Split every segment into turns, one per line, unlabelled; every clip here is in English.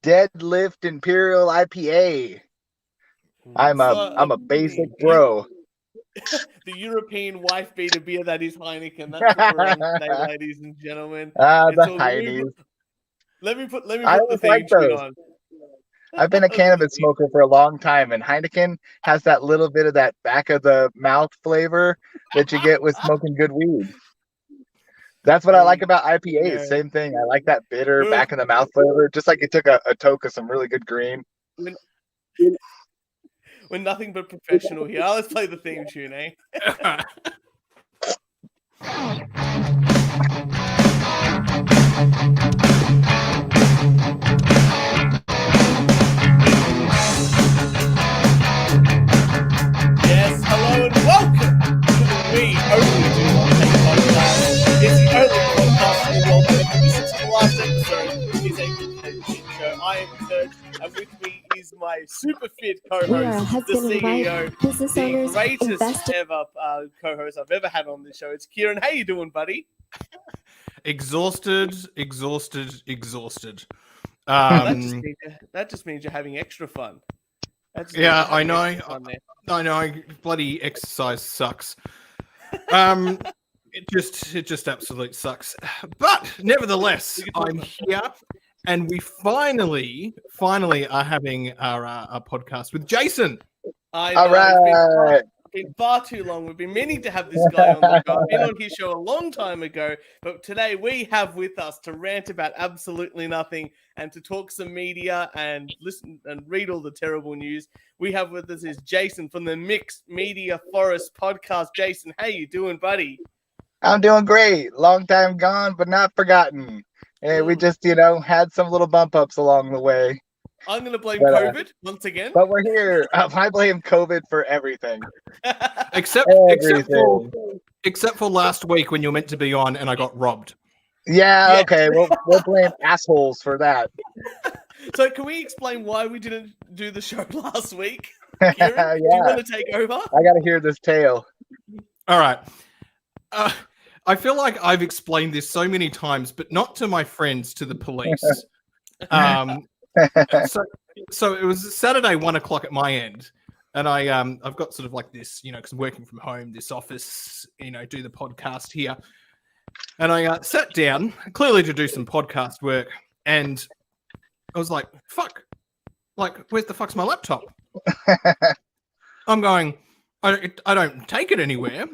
Deadlift Imperial IPA. I'm a basic bro.
The European wife beater beer that is Heineken. That's what we're on today, ladies and gentlemen.
The Heinies.
Let me put
I
the
always like
theme tune
those.
on.
I've been a cannabis smoker for a long time, and Heineken has that little bit of that back of the mouth flavor that you get with smoking good weed. That's what I like about IPAs.
Yeah.
Same thing. I like that bitter back in the mouth flavor, just like you took a toke of some really good green.
We're nothing but professional here. Let's play the theme tune, eh? Yes, hello and welcome to the We Only Do Not Take podcast. It's the only podcast in the world that if you listen to the last episode is a complete show. I am Kurt, and with me is my super fit co-host, the CEO, the greatest ever co-host I've ever had on this show. It's Kieran. How you doing, buddy?
Exhausted.
That just means you're having extra fun.
Yeah, I know. I know. Bloody exercise sucks. It just absolutely sucks. But nevertheless, I'm here, and we finally are having our podcast with Jason.
I know.
All right.
It's been far too long. We've been meaning to have this guy on the show. I've been on his show a long time ago, but today we have with us to rant about absolutely nothing and to talk some media and listen and read all the terrible news. We have with us is Jason from the Mixed Media Forest podcast. Jason, how you doing, buddy?
I'm doing great. Long time gone, but not forgotten. Hey, we just, had some little bump ups along the way.
I'm going to blame COVID once again.
But we're here. I blame COVID for everything.
Except for last week when you were meant to be on and I got robbed.
Yeah, okay. We'll blame assholes for that.
So can we explain why we didn't do the show last week? Kieran, do you want to take over?
I got to hear this tale.
All right. I feel like I've explained this so many times, but not to my friends, to the police. So it was Saturday, 1:00 at my end, and I've got sort of like this, because I'm working from home, this office, do the podcast here, and I sat down clearly to do some podcast work, and I was like, "Fuck, like where's the fuck's my laptop?" I'm going, I don't take it anywhere,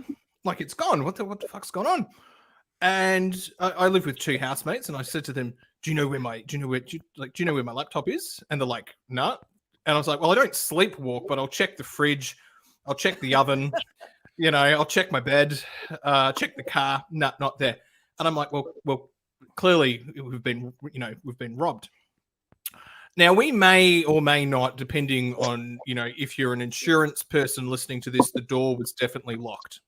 like it's gone. What the fuck's gone on? And I live with two housemates, and I said to them, do you know where my laptop is? And they're like, no. And I was like, well, I don't sleepwalk, but I'll check the fridge, I'll check the oven, I'll check my bed, check the car. No, not there. And I'm like, well, clearly we've been robbed. Now we may or may not, depending on, if you're an insurance person listening to this, the door was definitely locked.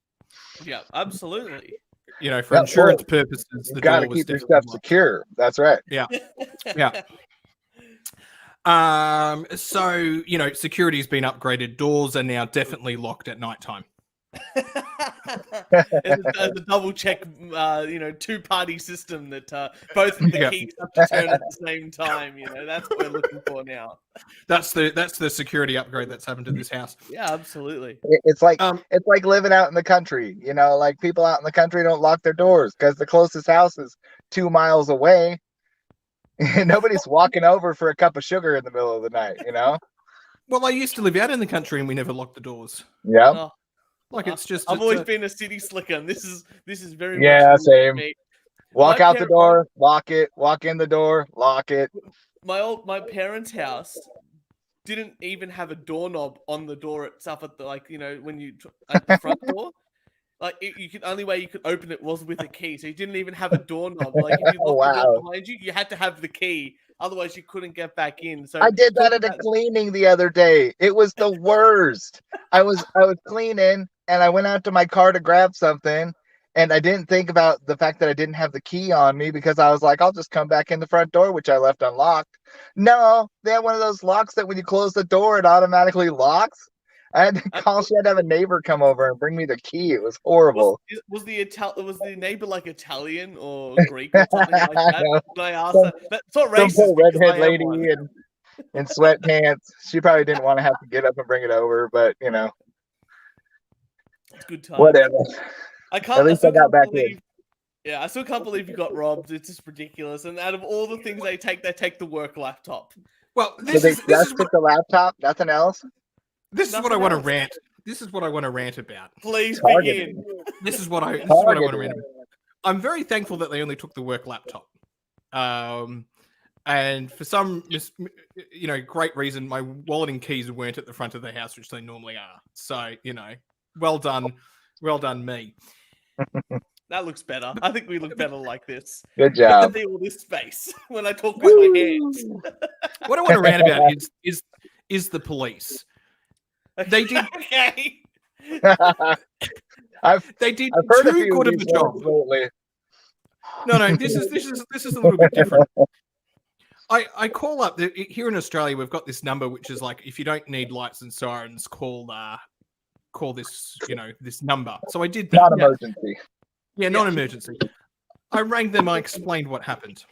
Yeah, absolutely.
For insurance purposes, the door was
keep your
definitely
stuff secure. That's right.
Yeah. So, security's been upgraded. Doors are now definitely locked at nighttime.
It's a double check, two-party system that both of the keys have to turn at the same time. That's what we're looking for now.
That's the security upgrade that's happened to this house.
Yeah, absolutely.
It's like living out in the country. Like people out in the country don't lock their doors because the closest house is 2 miles away. Nobody's walking over for a cup of sugar in the middle of the night.
Well, I used to live out in the country and we never locked the doors.
Yeah.
Oh.
Like it's just.
I've always been a city slicker, and this is very
much same.
Me.
Walk out the door, lock it. Walk in the door, lock it.
My parents' house didn't even have a doorknob on the door itself at the when you at the front door. Like only way you could open it was with a key, so you didn't even have a doorknob. Like if you locked the door behind you, you had to have the key. Otherwise, you couldn't get back in. So
I did that at a cleaning the other day. It was the worst. I was cleaning, and I went out to my car to grab something, and I didn't think about the fact that I didn't have the key on me because I was like, I'll just come back in the front door, which I left unlocked. No, they had one of those locks that when you close the door, it automatically locks. I had to call. She had to have a neighbor come over and bring me the key. It was horrible.
Was the neighbor like Italian or Greek or something like
I
that?
know.
Did I ask that? That's not
Some
racist
poor
because
redhead
I am
lady
one.
in sweatpants. She probably didn't want to have to get up and bring it over, but you know,
It's good time.
whatever.
At
least I got back in.
Yeah, I still can't believe you got robbed. It's just ridiculous. And out of all the things they take the work laptop.
Well,
So
this
they
is
just
what
took the laptop. Nothing else.
this is what I
Nothing
want to
else.
rant. This is what I want to rant about.
Please
Targeted.
begin.
This is what I want to
Targeted.
rant about. I'm very thankful that they only took the work laptop. And for some, great reason, my wallet and keys weren't at the front of the house, which they normally are. So, well done me.
That looks better. I think we look better like this.
Good
Get
job.
to feel this space when I talk with my hands.
What I want to rant about is the police. They did
Okay.
they did
I've heard a
too
few
good of a
these
job.
ones lately.
No, this is a little bit different. I call up here in Australia. We've got this number which is like, if you don't need lights and sirens, call this this number. So I did that.
Not emergency.
Yeah, non-emergency. I rang them. I explained what happened,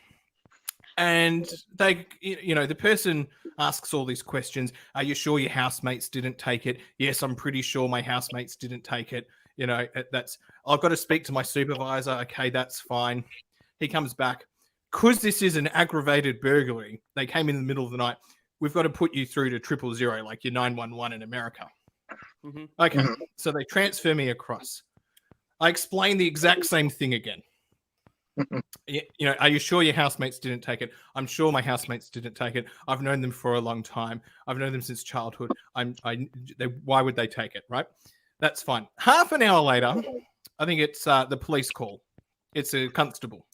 and they, the person asks all these questions. Are you sure your housemates didn't take it? Yes, I'm pretty sure my housemates didn't take it. I've got to speak to my supervisor. Okay, that's fine. He comes back. Because this is an aggravated burglary, they came in the middle of the night. We've got to put you through to 000, like your 911 in America.
Mhm.
Okay, so they transfer me across. I explain the exact same thing again. Are you sure your housemates didn't take it? I'm sure my housemates didn't take it. I've known them for a long time. I've known them since childhood. Why would they take it, right? That's fine. Half an hour later, I think it's the police call. It's a constable.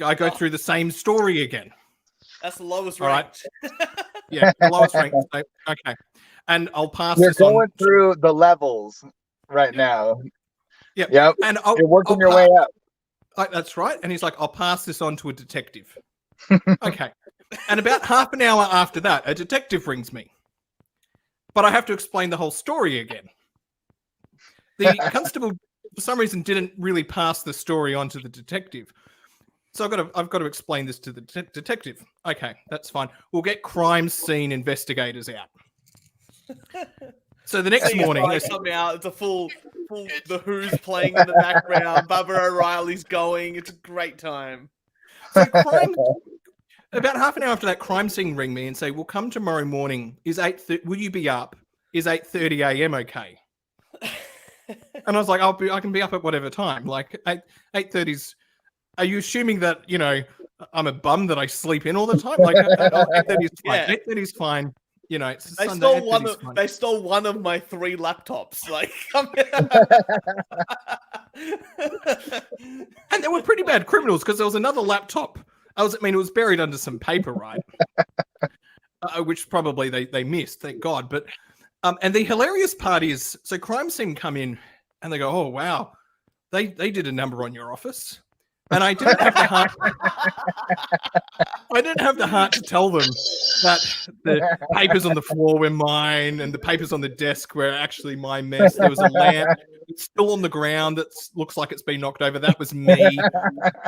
I go through the same story again.
That's the lowest
All right.
ranked.
Yeah, the lowest rank. Okay. And I'll pass
You're
this on.
going through the levels right now.
Yep. And
you're working your way up.
That's right. And he's like, I'll pass this on to a detective. Okay. And about half an hour after that, a detective rings me. But I have to explain the whole story again. The constable, for some reason, didn't really pass the story on to the detective. So I've got to explain this to the detective. Okay, that's fine. We'll get crime scene investigators out. So the next morning,
they come out. It's a full The Who's playing in the background. Barbara O'Reilly's going. It's a great time.
So about half an hour after that, crime scene ring me and say, "We'll come tomorrow morning. Will you be up? Is 8:30 a.m. okay?" And I was like, I can be up at whatever time. Like 8:30's. Are you assuming that I'm a bum that I sleep in all the time? Like 8:30's fine.
Yeah.
8:30's fine. It's
They
Sunday,
stole one of my 3 laptops. Like,
and they were pretty bad criminals because there was another laptop. It was buried under some paper, right? Which probably they missed, thank God. But and the hilarious part is, so crime scene come in and they go, "Oh wow, they did a number on your office." And I didn't have the heart. I didn't have the heart to tell them that the papers on the floor were mine and the papers on the desk were actually my mess. There was a lamp. It's still on the ground that looks like it's been knocked over. That was me.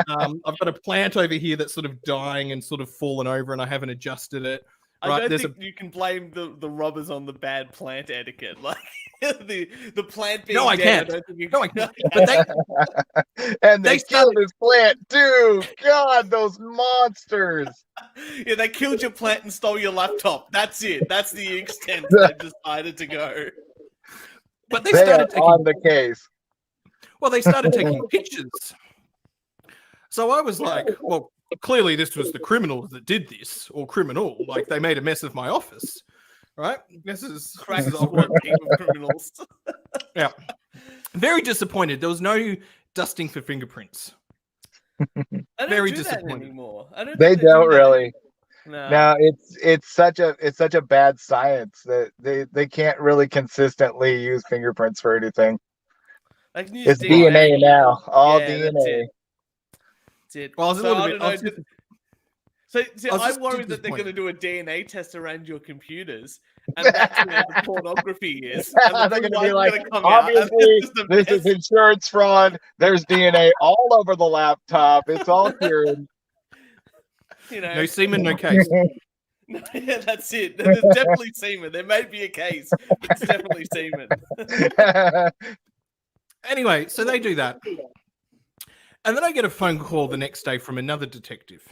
I've got a plant over here that's sort of dying and sort of fallen over, and I haven't adjusted it. Right?
I don't think you can blame the robbers on the bad plant etiquette. Like the plant being
I
dead.
can't.
I can't.
But
And
they
killed his plant too. God, those monsters.
Yeah, they killed your plant and stole your laptop. That's it. That's the extent they decided to go.
But they
They
started
are
taking
on the case.
Well, they started taking pictures. So I was like, well, clearly this was the criminals that did this, or criminal. Like, they made a mess of my office, right? This is
Squad team of criminals.
Yeah. Very disappointed. There was no dusting for fingerprints.
I don't
Very
do that
disappointed.
anymore. I don't
They
think do
don't
that.
really.
No.
No, it's such a bad science that they can't really consistently use fingerprints for anything.
They can use
It's DNA now, all
Yeah,
DNA.
That's it.
Well, I was a
So,
little
I
bit.
don't know, So
I was
I'm
just
worried that they're going to
disappointed.
do a DNA test around your computers, and that's where the pornography is. And the
They're
blue
going to be
line's
like,
going to come out, and
obviously,
it's just a
this is
mess.
insurance fraud. There's DNA all over the laptop. It's all Kieran.
You know,
No semen, no case.
yeah, that's it. There's definitely semen. There may be a case, but it's definitely semen.
Anyway, so they do that. And then I get a phone call the next day from another detective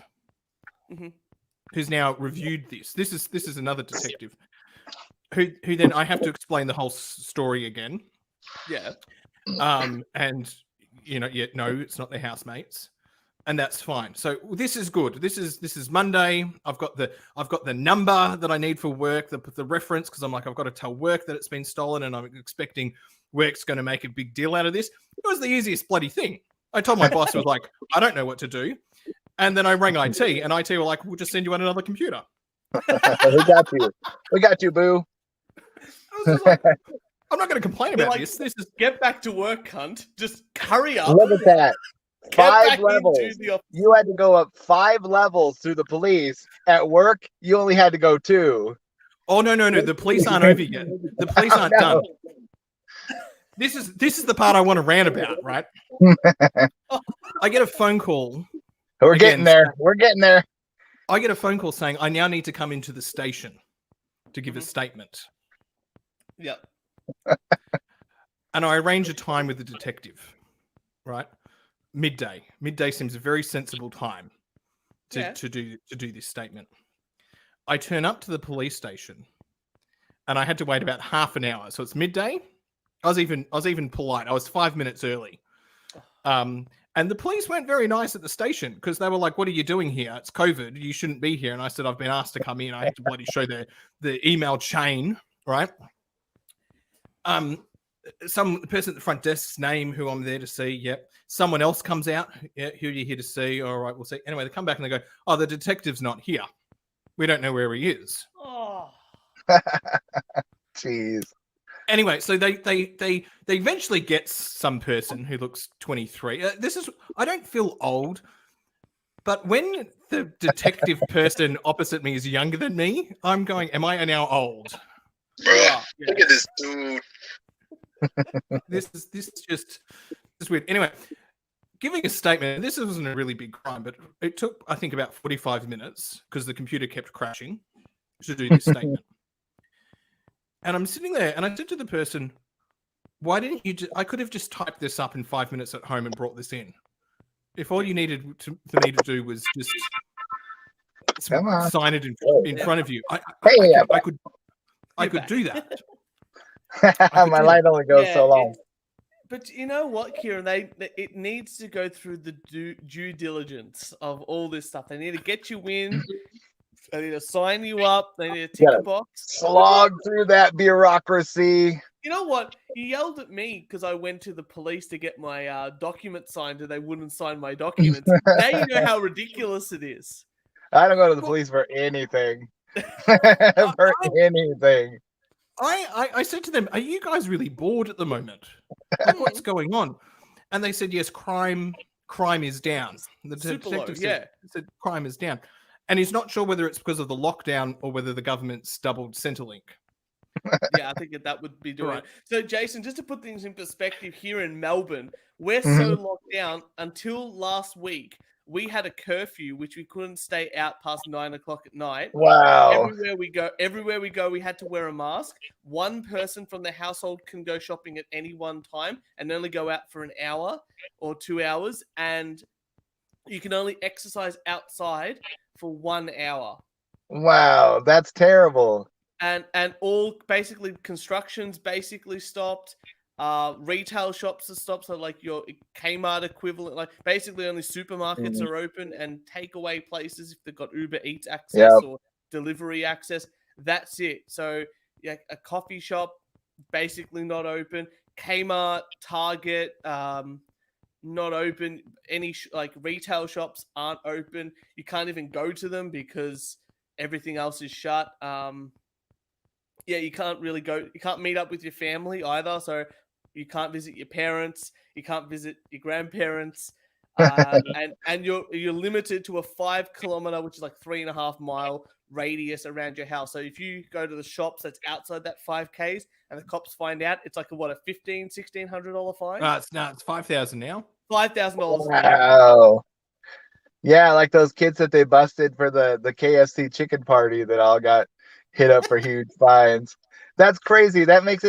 who's now reviewed this. This is another detective who then I have to explain the whole story again.
Yeah.
And no, it's not their housemates. And that's fine. So this is good. This is Monday. I've got the number that I need for work, the reference, because I'm like, I've got to tell work that it's been stolen, and I'm expecting work's going to make a big deal out of this. It was the easiest bloody thing. I told my boss, I was like, I don't know what to do. And then I rang IT, and IT were like, we'll just send you on another computer.
We got you. We got you, boo.
I was just like, I'm not going to complain about
like,
this. This is
Get back to work, cunt. Just hurry up.
Look at that.
Get
5
back
levels.
into the office.
You had to go up 5 levels through the police. At work, you only had to go 2.
Oh no! The police aren't over yet. The police aren't done. This is the part I want to rant about, right? I get a phone call.
We're getting there. We're getting there.
I get a phone call saying I now need to come into the station to give a statement.
Yep.
And I arrange a time with the detective, right? Midday. Midday seems a very sensible time to do this statement. I turn up to the police station, and I had to wait about half an hour. So it's midday. I was even polite. I was 5 minutes early. And the police weren't very nice at the station because they were like, "What are you doing here? It's COVID. You shouldn't be here." And I said, "I've been asked to come in." I had to bloody show the email chain, right? Some person at the front desk's name who I'm there to see. Yep. Someone else comes out. Yeah. Who are you here to see? All right, we'll see. Anyway, they come back and they go, "Oh, the detective's not here. We don't know where he is."
Oh.
Jeez.
Anyway, so they eventually get some person who looks 23. I don't feel old, but when the detective person opposite me is younger than me, I'm going, "Am I now old?"
Bro, look at this dude.
This is just weird. Anyway, giving a statement. This wasn't a really big crime, but it took, I think, about 45 minutes because the computer kept crashing to do this statement. And I'm sitting there, and I said to the person, "Why didn't you? I could have just typed this up in 5 minutes at home and brought this in. If all you needed for me to do was just sign it in front of you, I could do that."
My light only goes so long.
But you know what, Kieran? It needs to go through the due diligence of all this stuff. They need to get you in. They need to sign you up. They need to tick a box.
Slog through that bureaucracy.
You know what? You yelled at me because I went to the police to get my document signed, and they wouldn't sign my documents. Now you know how ridiculous it is.
I don't go to the police for anything. For anything.
I said to them, "Are you guys really bored at the moment? Like, what's going on?" And they said, "Yes, crime is down." The detective said crime is down. And he's not sure whether it's because of the lockdown or whether the government's doubled Centrelink.
Yeah, I think that would be doing it. So, Jason, just to put things in perspective, here in Melbourne, we're so locked down. Until last week, we had a curfew, which we couldn't stay out past 9 o'clock at night.
Wow.
Everywhere we go, we had to wear a mask. One person from the household can go shopping at any one time and only go out for an hour or 2 hours. And you can only exercise outside for 1 hour.
Wow, that's terrible.
And all basically construction's basically stopped. Retail shops are stopped. So like your Kmart equivalent, like basically only supermarkets are open and takeaway places if they've got Uber Eats access or delivery access. That's it. So yeah, a coffee shop basically not open. Kmart, Target, not open. Any like retail shops aren't open. You can't even go to them because everything else is shut. Yeah, you can't really go. You can't meet up with your family either. So you can't visit your parents. You can't visit your grandparents. and you're limited to a 5 kilometer, which is like 3.5 mile radius around your house. So if you go to the shops that's outside that 5Ks and the cops find out, it's like a $1,500-$1,600 fine.
It's 5,000 now.
$5,000.
Wow. Yeah, like those kids that they busted for the KFC chicken party that all got hit up for huge fines. That's crazy. That makes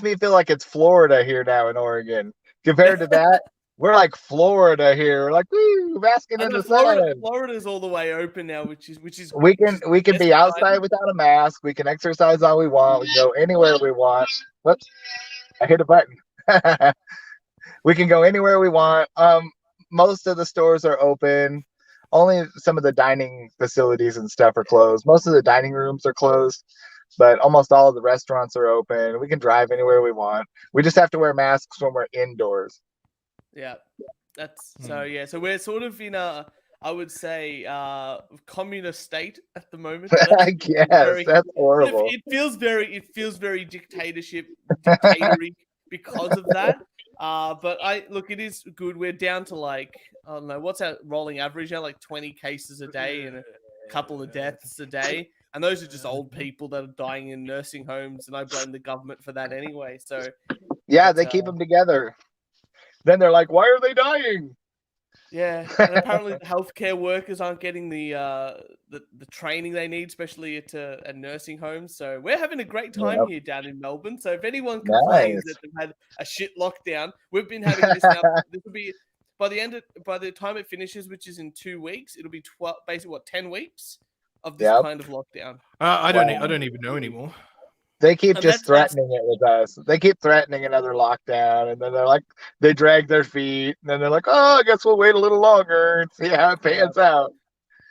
me feel like it's Florida here now in Oregon. Compared to that, we're like Florida here. We're like, woo, basking in the sun.
Florida's all the way open now, which is
we can be outside without a mask. We can exercise all we want. We can go anywhere we want. Whoops, I hit a button. We can go anywhere we want. Most of the stores are open. Only some of the dining facilities and stuff are closed. Most of the dining rooms are closed, but almost all of the restaurants are open. We can drive anywhere we want. We just have to wear masks when we're indoors.
Yeah, that's so. Yeah, so we're sort of in a, I would say, communist state at the moment.
I guess that's horrible.
It feels very dictatory because of that. But it is good. We're down to like, I don't know, what's our rolling average now? Like 20 cases a day and a couple of deaths a day. And those are just old people that are dying in nursing homes. And I blame the government for that anyway. So
yeah, they keep them together. Then they're like, why are they dying?
Yeah, and apparently the healthcare workers aren't getting the training they need, especially at nursing homes. So we're having a great time here down in Melbourne. So if anyone complains that they've had a shit lockdown, we've been having this now. This will be by the time it finishes, which is in 2 weeks, it'll be 10 weeks of this kind of lockdown.
I don't even know anymore.
They keep just threatening it with us. They keep threatening another lockdown, and then they're like, they drag their feet, and then they're like, oh, I guess we'll wait a little longer and see how it pans out.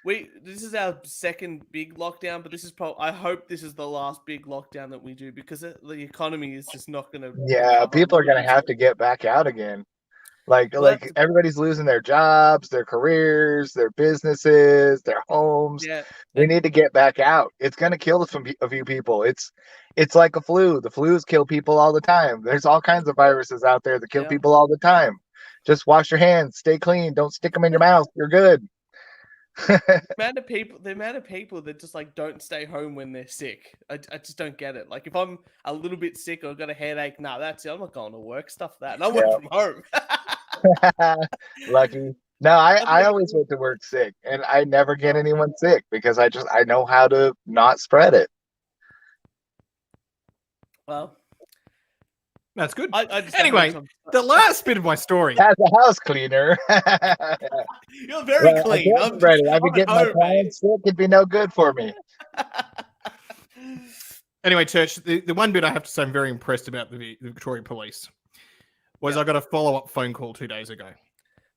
This is our second big lockdown, but I hope this is the last big lockdown that we do, because the economy is just not going to.
Yeah, people are going to have to get back out again. Like everybody's losing their jobs, their careers, their businesses, their homes. Yeah. We need to get back out. It's going to kill a few people. It's like a flu. The flus kill people all the time. There's all kinds of viruses out there that kill people all the time. Just wash your hands, stay clean, don't stick them in your mouth. You're good.
The amount of people that just like don't stay home when they're sick. I just don't get it. Like if I'm a little bit sick or I've got a headache, that's it. I'm not going to work. Stuff that. And I work from home.
Lucky. No, I always went to work sick, and I never get anyone sick because I know how to not spread it.
Well,
that's good. Anyway, the last bit of my story.
As a house cleaner,
you're very clean.
I'm ready. I've been getting my clients sick. It'd be no good for me.
Anyway, Church, the one bit I have to say I'm very impressed about the Victoria Police was I got a follow-up phone call 2 days ago.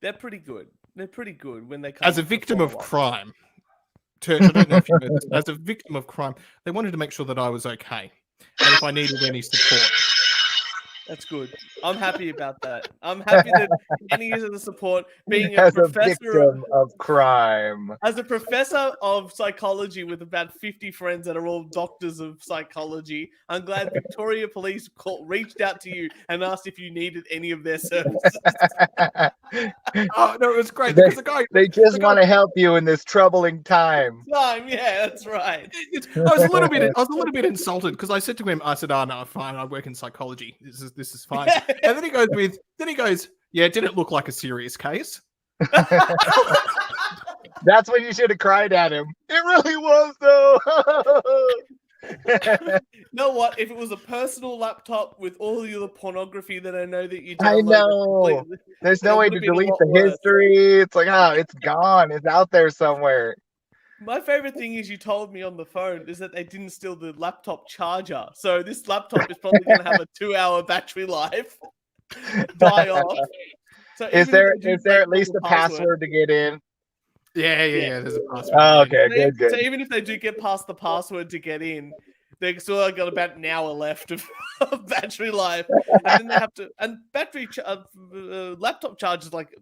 They're pretty good. When they come.
As a victim of crime, Church, I don't know if you know this, as a victim of crime, they wanted to make sure that I was okay and if I needed any support.
That's good. I'm happy about that. I'm happy that any of the support, being a professor
of crime.
As a professor of psychology with about 50 friends that are all doctors of psychology, I'm glad Victoria Police reached out to you and asked if you needed any of their services.
Oh no, it was great.
They just want to help you in this troubling time.
Yeah, that's right.
I was a little bit insulted because I said to him, "Oh no, fine. I work in psychology. This is fine." And then he goes, "Yeah, it didn't look like a serious case."
That's when you should have cried at him. It really was, though.
You know what? If it was a personal laptop with all the other pornography that I know that you download,
I know. There's no way to delete the history. It's like, it's gone. It's out there somewhere.
My favorite thing is you told me on the phone is that they didn't steal the laptop charger. So this laptop is probably going to have a 2-hour battery life. Die off. So
is there at least a password to get in?
Yeah. There's a password.
Oh, okay, good.
So even if they do get past the password to get in, they've still got about an hour left of battery life, and then they have to. And laptop charges like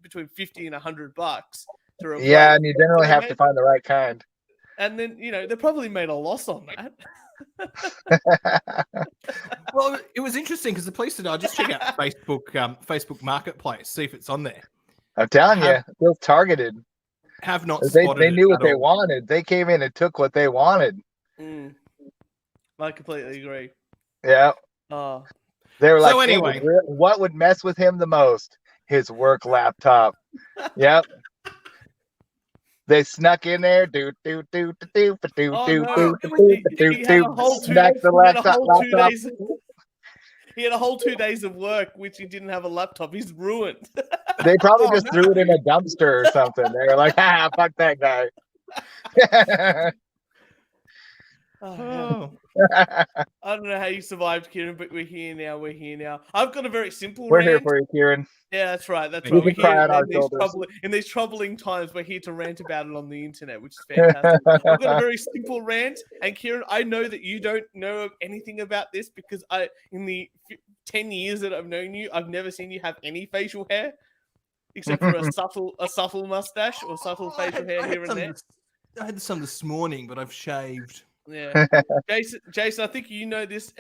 between $50 and $100 to replace.
Yeah, and you generally have to find the right kind.
And then they probably made a loss on that.
Well, it was interesting because the police said, "I'll just check out Facebook Marketplace, see if it's on there."
I'm telling you, it feels targeted.
Have not
They
spotted it
knew what
at
they
all.
wanted. They came in and took what they wanted.
I completely agree.
Yeah.
Oh,
They were
So
like,
anyway.
what would mess with him the most? His work laptop. Yep. They snuck in there. Do do do do do do
oh
do
no!
do
He,
do
he had
do.
a whole two.
Smack the
He had a
laptop.
whole 2 days. He had a whole 2 days of work, which he didn't have a laptop. He's ruined.
They probably
Oh,
just
no.
threw it in a dumpster or something. They were like, fuck that guy.
Oh, I don't know how you survived, Kieran, but we're here now. We're here now. I've got a very simple
We're here
rant.
for you, Kieran.
Yeah, that's right. That's
You
right.
can
We're
cry
here
on our
in
shoulders.
these troubling times. We're here to rant about it on the internet, which is fantastic. I've got a very simple rant, and Kieran, I know that you don't know anything about this because in the 10 years that I've known you, I've never seen you have any facial hair, except for a subtle mustache or subtle facial hair here and there.
I had some this morning, but I've shaved.
Yeah, Jason, I think you know this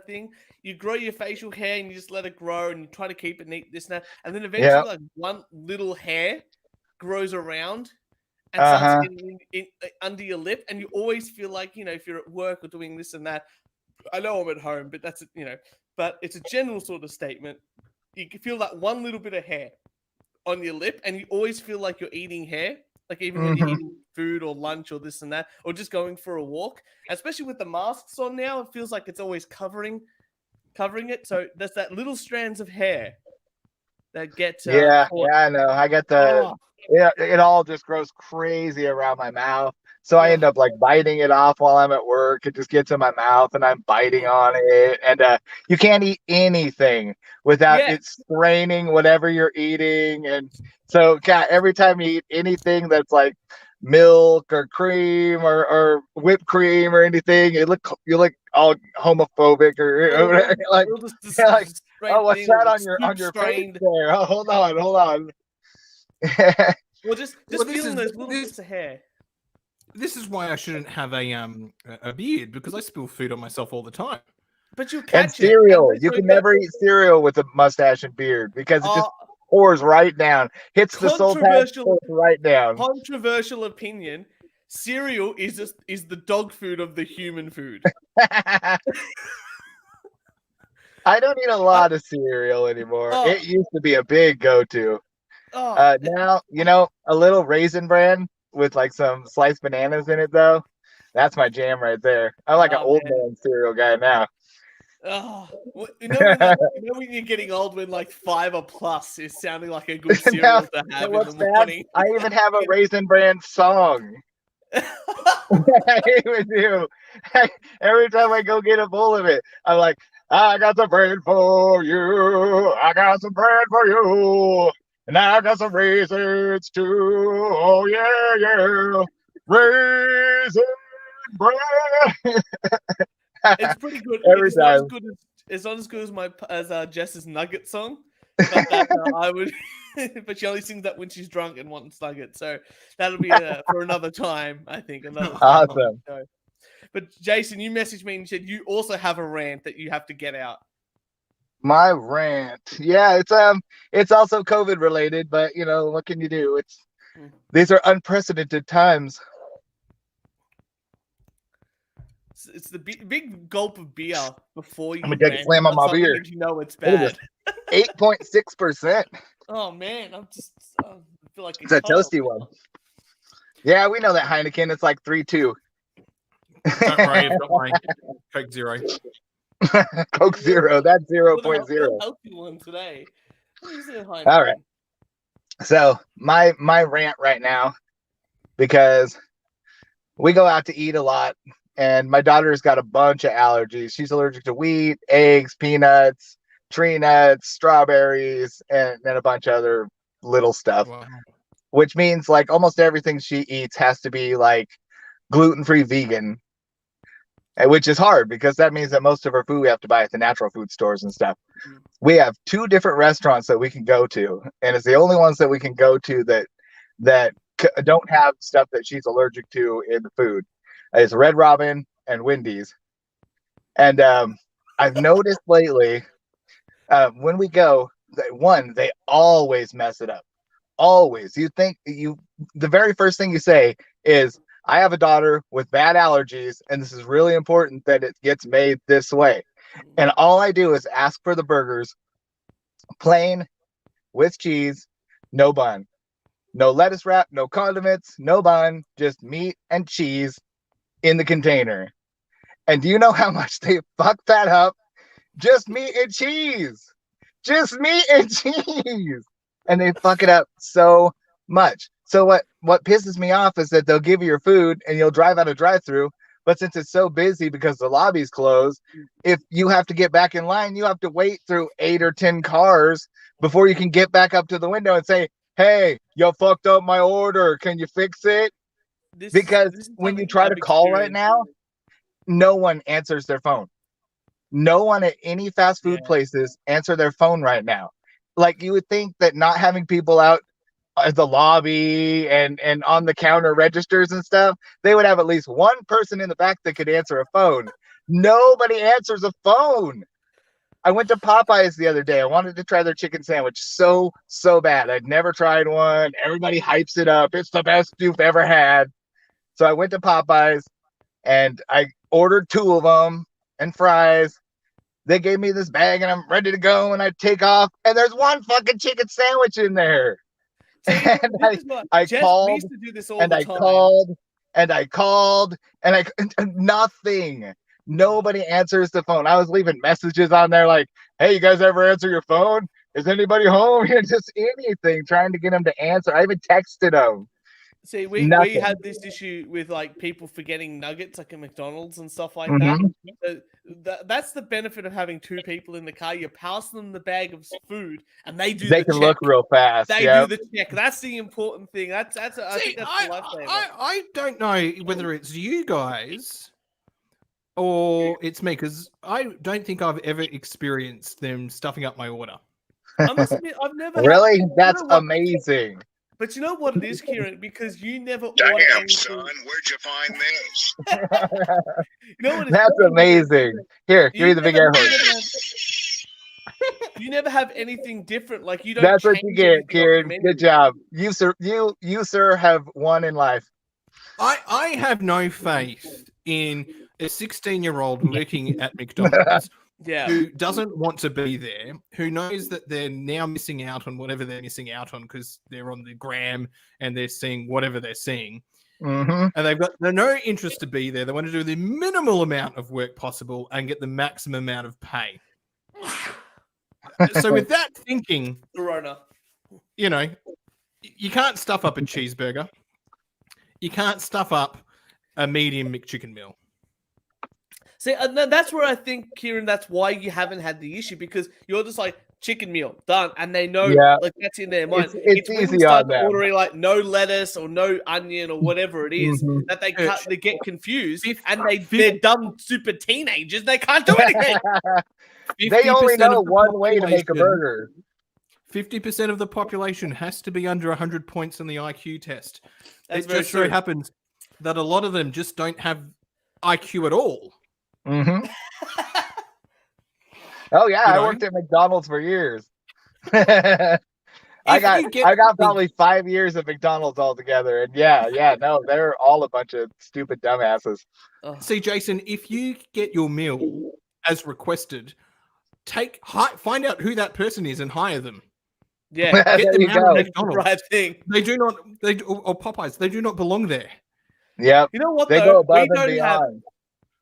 thing. You grow your facial hair and you just let it grow, and you try to keep it neat, this and that, and then eventually, like one little hair grows around and starts getting under your lip, and you always feel like, if you're at work or doing this and that. I know I'm at home, but that's but it's a general sort of statement. You can feel that one little bit of hair on your lip, and you always feel like you're eating hair. Like even when you're eating food or lunch or this and that, or just going for a walk, especially with the masks on now, it feels like it's always covering it. So there's that little strands of hair that get
yeah,
caught.
I know. I got it all just grows crazy around my mouth. So I end up like biting it off while I'm at work. It just gets in my mouth and I'm biting on it. And you can't eat anything without it straining whatever you're eating. And so, every time you eat anything that's like milk or cream or whipped cream or anything, you look all homophobic or like, oh, what's that on your face there? Oh, hold on.
Well, just feeling those little bits of hair.
This is why I shouldn't have a beard, because I spill food on myself all the time.
But you catch
cereal. You can never eat cereal with a mustache and beard because it just pours right down. Hits the soul patch, pours right down.
Controversial opinion. Cereal is the dog food of the human food.
I don't eat a lot of cereal anymore. It used to be a big go-to. Now, a little Raisin Bran with like some sliced bananas in it, though. That's my jam right there. I'm like an old man cereal guy now.
When you're getting old, when like fiber plus is sounding like a good cereal to have in the morning.
I even have a Raisin Bran song. I even do. Every time I go get a bowl of it, I'm like, I got some bread for you. I got some bread for you. And I got some raisins too. Oh, yeah. Raisin bread.
It's pretty good.
Every time.
It's not as good as Jess's Nugget song. But I would, but she only sings that when she's drunk and wants nuggets. So that'll be for another time, I think.
Awesome.
But Jason, you messaged me and said you also have a rant that you have to get out.
My rant, it's also COVID related, but what can you do? These are unprecedented times.
It's the big gulp of beer before you.
I'm gonna take a slam on my beer.
You know it's bad.
8.6%.
Oh man, I feel like
it's a toasty one. Yeah, we know that Heineken. It's like 3.2.
Don't worry, I've got my Coke Zero.
Coke Zero. That's 0.0.
Healthy one today.
All right. So my rant right now, because we go out to eat a lot, and my daughter's got a bunch of allergies. She's allergic to wheat, eggs, peanuts, tree nuts, strawberries, and a bunch of other little stuff.
Wow.
Which means like almost everything she eats has to be like gluten-free vegan. Which is hard because that means that most of our food we have to buy at the natural food stores and stuff. We have 2 different restaurants that we can go to, and it's the only ones that we can go to that don't have stuff that she's allergic to in the food. It's Red Robin and Wendy's. And I've noticed lately when we go, they always mess it up. always, the very first thing you say is, I have a daughter with bad allergies, and this is really important that it gets made this way. And all I do is ask for the burgers plain with cheese, no bun, no lettuce wrap, no condiments, no bun, just meat and cheese in the container. And do you know how much they fucked that up? Just meat and cheese. Just meat and cheese. And they fuck it up so much. So what pisses me off is that they'll give you your food and you'll drive out a drive-through, but since it's so busy because the lobby's closed, if you have to get back in line, you have to wait through 8 or 10 cars before you can get back up to the window and say, "Hey, you fucked up my order. Can you fix it?" Because when you try to call right now, no one answers their phone. No one at any fast food places answer their phone right now. Like, you would think that not having people out at the lobby and on the counter registers and stuff, they would have at least one person in the back that could answer a phone. Nobody answers a phone. I went to Popeyes the other day. I wanted to try their chicken sandwich so bad. I'd never tried one. Everybody hypes it up. It's the best you've ever had. So I went to Popeyes and I ordered 2 of them and fries. They gave me this bag and I'm ready to go, and I take off and there's one fucking chicken sandwich in there.
See,
And I
Jess,
called,
we used to do this all
and
the
I
time.
called and nothing. Nobody answers the phone. I was leaving messages on there like, "Hey, you guys ever answer your phone? Is anybody home?" Just anything, trying to get them to answer. I even texted them.
See, we had this issue with like people forgetting nuggets like at McDonald's and stuff like that. So that's the benefit of having 2 people in the car. You pass them the bag of food and they do
They
the
can
check.
look real fast.
They do the check. That's the important thing. I think that's the lifesaver.
I don't know whether it's you guys or it's me, because I don't think I've ever experienced them stuffing up my order.
I must admit, I've never
Really?
had,
That's amazing.
But you know what it is, Kieran? Because you never order
Damn,
anything.
son, where'd you find this?
You know what it is?
That's amazing. Here, give me the big air horse.
You never have anything different. Like, you don't.
That's what you
change
get,
anything on the
Kieran.
menu.
Good job. You sir have won in life.
I have no faith in a 16-year-old working at McDonald's who doesn't want to be there, who knows that they're now missing out on whatever they're missing out on because they're on the gram and they're seeing whatever they're seeing. And they've got no interest to be there. They want to do the minimal amount of work possible and get the maximum amount of pay. So with that thinking,
Corona.
you know, you can't stuff up a cheeseburger. You can't stuff up a medium McChicken meal.
See, that's where I think, Kieran, that's why you haven't had the issue, because you're just like, chicken meal, done. And they know, like, that's in their mind.
It's
when
easy
you start
on them.
ordering, like, no lettuce or no onion or whatever it is, that they get confused, and they're dumb, super teenagers. They can't do anything.
They only know one way to make a burger.
50% of the population has to be under 100 points on the IQ test.
That's
it just so happens that a lot of them just don't have IQ at all.
Oh yeah, I worked at McDonald's for years. I got probably 5 years of McDonald's altogether, and no, they're all a bunch of stupid dumbasses.
See, Jason, if you get your meal as requested, find out who that person is and hire them.
Yeah,
get them out of McDonald's.
Right thing.
They do not. Or Popeyes. They do not belong there.
Yep.
You know what?
They go above and beyond.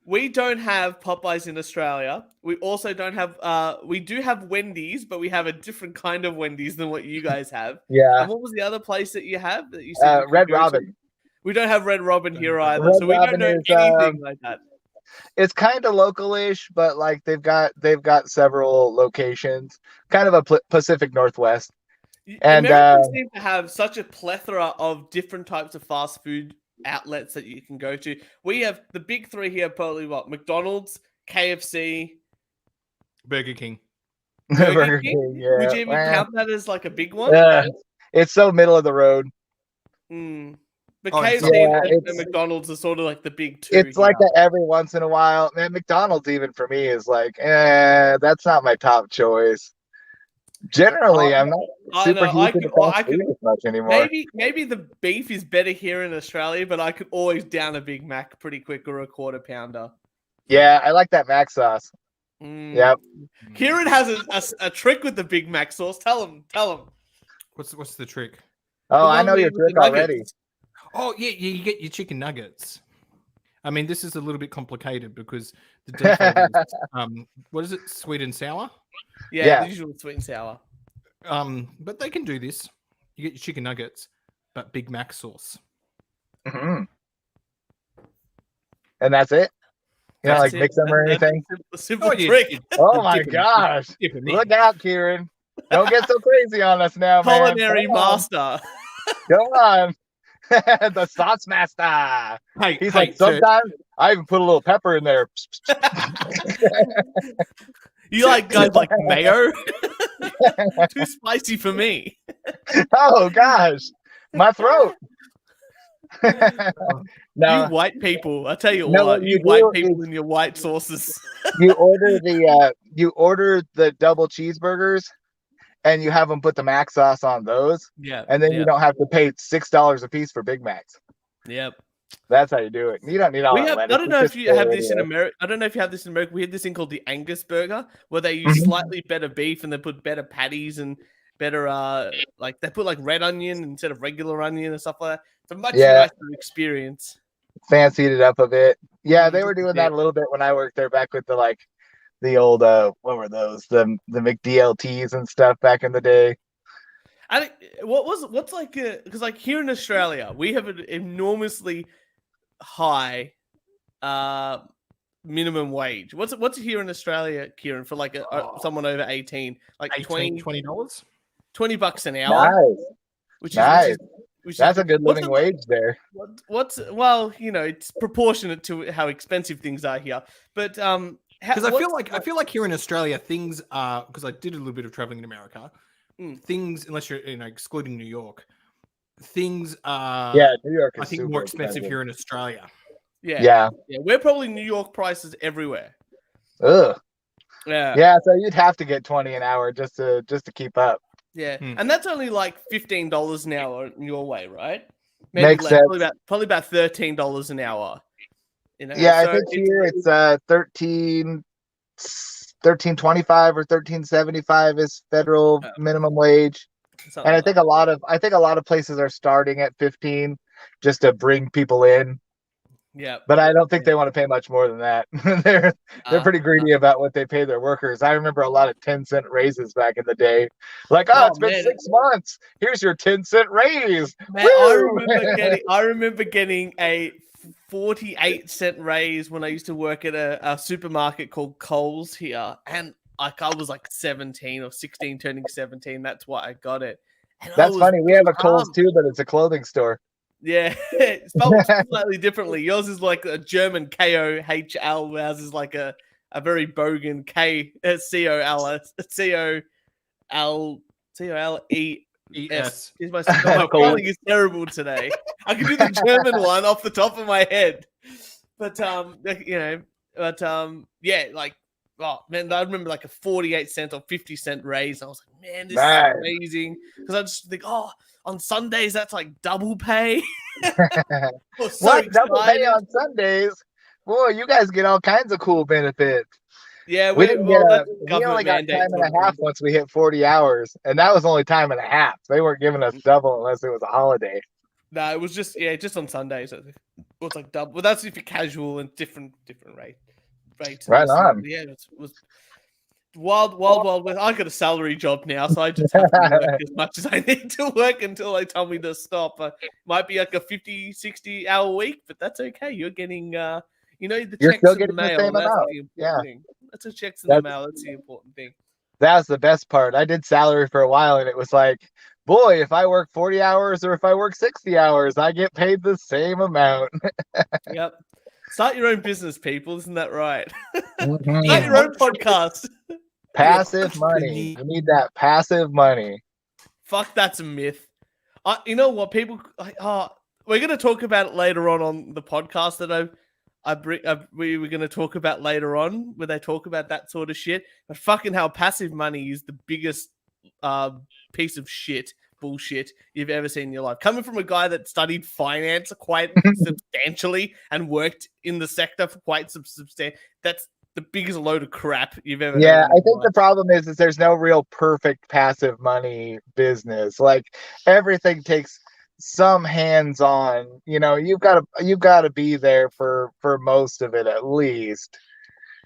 We don't have Popeyes in Australia. We also don't have. We do have Wendy's, but we have a different kind of Wendy's than what you guys have.
Yeah.
And what was the other place that you have that you said?
Red Robin.
We don't have Red Robin here either, so we don't know anything like that.
It's kind of local-ish, but like they've got several locations, kind of a Pacific Northwest. And
Americans seem to have such a plethora of different types of fast food outlets that you can go to. We have the big 3 here, probably McDonald's, KFC,
Burger King.
Burger King, yeah.
Would you even count that as like a big one?
Yeah, it's so middle of the road.
But KFC and McDonald's are sort of like the big 2.
It's like that every once in a while. Man, McDonald's even for me is like, that's not my top choice. Generally, I'm not
I
super
know, I
huge into
could- well,
fast
I could-
food as much anymore.
maybe the beef is better here in Australia, but I could always down a Big Mac pretty quick or a quarter pounder.
Yeah, I like that mac sauce.
Mm.
Yep.
Kieran has a trick with the Big Mac sauce. Tell him.
What's the trick?
Oh,
The
I
one
know your
with the
trick already.
nuggets.
Oh yeah, you get your chicken nuggets. I mean, this is a little bit complicated because the default is what is it, sweet and sour?
Yeah, the usual sweet and sour.
But they can do this. You get your chicken nuggets, but Big Mac sauce.
Hmm. And that's it. You know,
That's
like
it.
mix them or
That's
anything.
a simple
yeah,
trick.
Oh my
Dip 'em-
gosh!
dip 'em in.
Look out, Kieran! Don't get so crazy on us now, man.
Culinary
Come on.
master.
Come on. The sauce master.
Hey,
He's
hey,
like, sometimes I even put a little pepper in there.
You like guys like mayo? Too spicy for me.
Oh gosh, my throat. No,
You white people, I tell you
No,
what,
what
you
you
white
do
people and your white sauces.
you order the double cheeseburgers, and you have them put the mac sauce on those,
Yeah,
and then you don't have to pay $6 a piece for Big Macs.
Yep.
That's how you do it. You don't need all
We
that
have.
lettuce.
I don't know
It's
if you
just
have
there
this in
anyway.
America. I don't know if you have this in America. We had this thing called the Angus burger, where they use
Mhm.
slightly better beef and they put better patties and better like they put like red onion instead of regular onion and stuff like that. It's a much
Yeah.
nicer experience.
Fancied it up a bit. Yeah, they
Just
were
a
doing
bit.
that a little bit when I worked there back with the old what were those? The McDLTs and stuff back in the day.
I think what's like because like here in Australia we have an enormously high minimum wage. What's here in Australia, Kieran, for like someone over 18? Like
$20.
$20 an hour,
Nice.
which is
Nice.
which is
That's a good
what's
living
the-
wage there.
What's well, you know, it's proportionate to how expensive things are here. But
Because I feel like here in Australia things are, because I did a little bit of traveling in America. Things, unless you're excluding New York, things are
New York is
I think
super
more expensive here in Australia.
yeah, we're probably New York prices everywhere.
Ugh.
Yeah.
Yeah, so you'd have to get 20 an hour just to keep up.
Yeah,
Hmm.
and that's only like $15 an hour in your way, right?
Makes
less,
sense.
probably about $13 an hour. You know,
Yeah,
so
I think here it's 13.25 or 13.75 is federal minimum wage.
something
And I
like
think a lot of places are starting at 15 just to bring people in.
yeah,
But I don't think they want to pay much more than that. They're pretty greedy about what they pay their workers. I remember a lot of 10-cent raises back in the day. Like,
Oh,
it's been
man.
6 months. Here's your 10-cent raise.
Man,
Woo!
I remember getting a 48-cent raise when I used to work at a supermarket called Coles here, and like I was like 17 or 16, turning 17. That's why I got it. And I
That's
was
funny. We have a Kohl's
pumped.
too, but it's a clothing store.
Yeah, it's spelled slightly differently. Yours is like a German KOHL, whereas is like a very bogan COLE.
Yes.
My spelling is terrible today. I can do the German one off the top of my head, but yeah, like, oh man, I remember like a 48-cent or 50-cent raise. I was like, man, this
Nice.
is amazing, because I just think, oh, on Sundays that's like double pay.
What? Double pay on Sundays? Boy, you guys get all kinds of cool benefits.
Yeah,
We didn't get
that's
we
government
only got
mandate
time
sort
and
of
a half
thing.
once we hit 40 hours, and that was only time and a half. They weren't giving us double unless it was a holiday.
No, it was just on Sundays. It was like double. Well, that's if you're casual and different rates.
Right on.
Yeah, it was wild west. I got a salary job now, so I just have to work as much as I need to work until they tell me to stop. Might be like a 50, 60 hour week, but that's okay. You're getting the
You're
checks
still
in the
getting the
mail.
same
That's
amount.
the important
Yeah.
thing. That's the checks in the mail. That's the important thing.
That's the best part. I did salary for a while, and it was like, boy, if I work 40 hours or if I work 60 hours, I get paid the same amount.
Yep. Start your own business, people. Isn't that right?
Mhm.
Start your own podcast.
Passive money. You need that passive money.
Fuck, that's a myth. You know what? People, we're going to talk about it later on the podcast that we were going to talk about later on, where they talk about that sort of shit. But fucking hell, passive money is the biggest piece of shit bullshit you've ever seen in your life? Coming from a guy that studied finance quite substantially and worked in the sector for quite substantial, that's the biggest load of crap you've ever
Yeah,
heard.
I think the problem is there's no real perfect passive money business. Like everything takes some hands on. You've got to be there for most of it at least.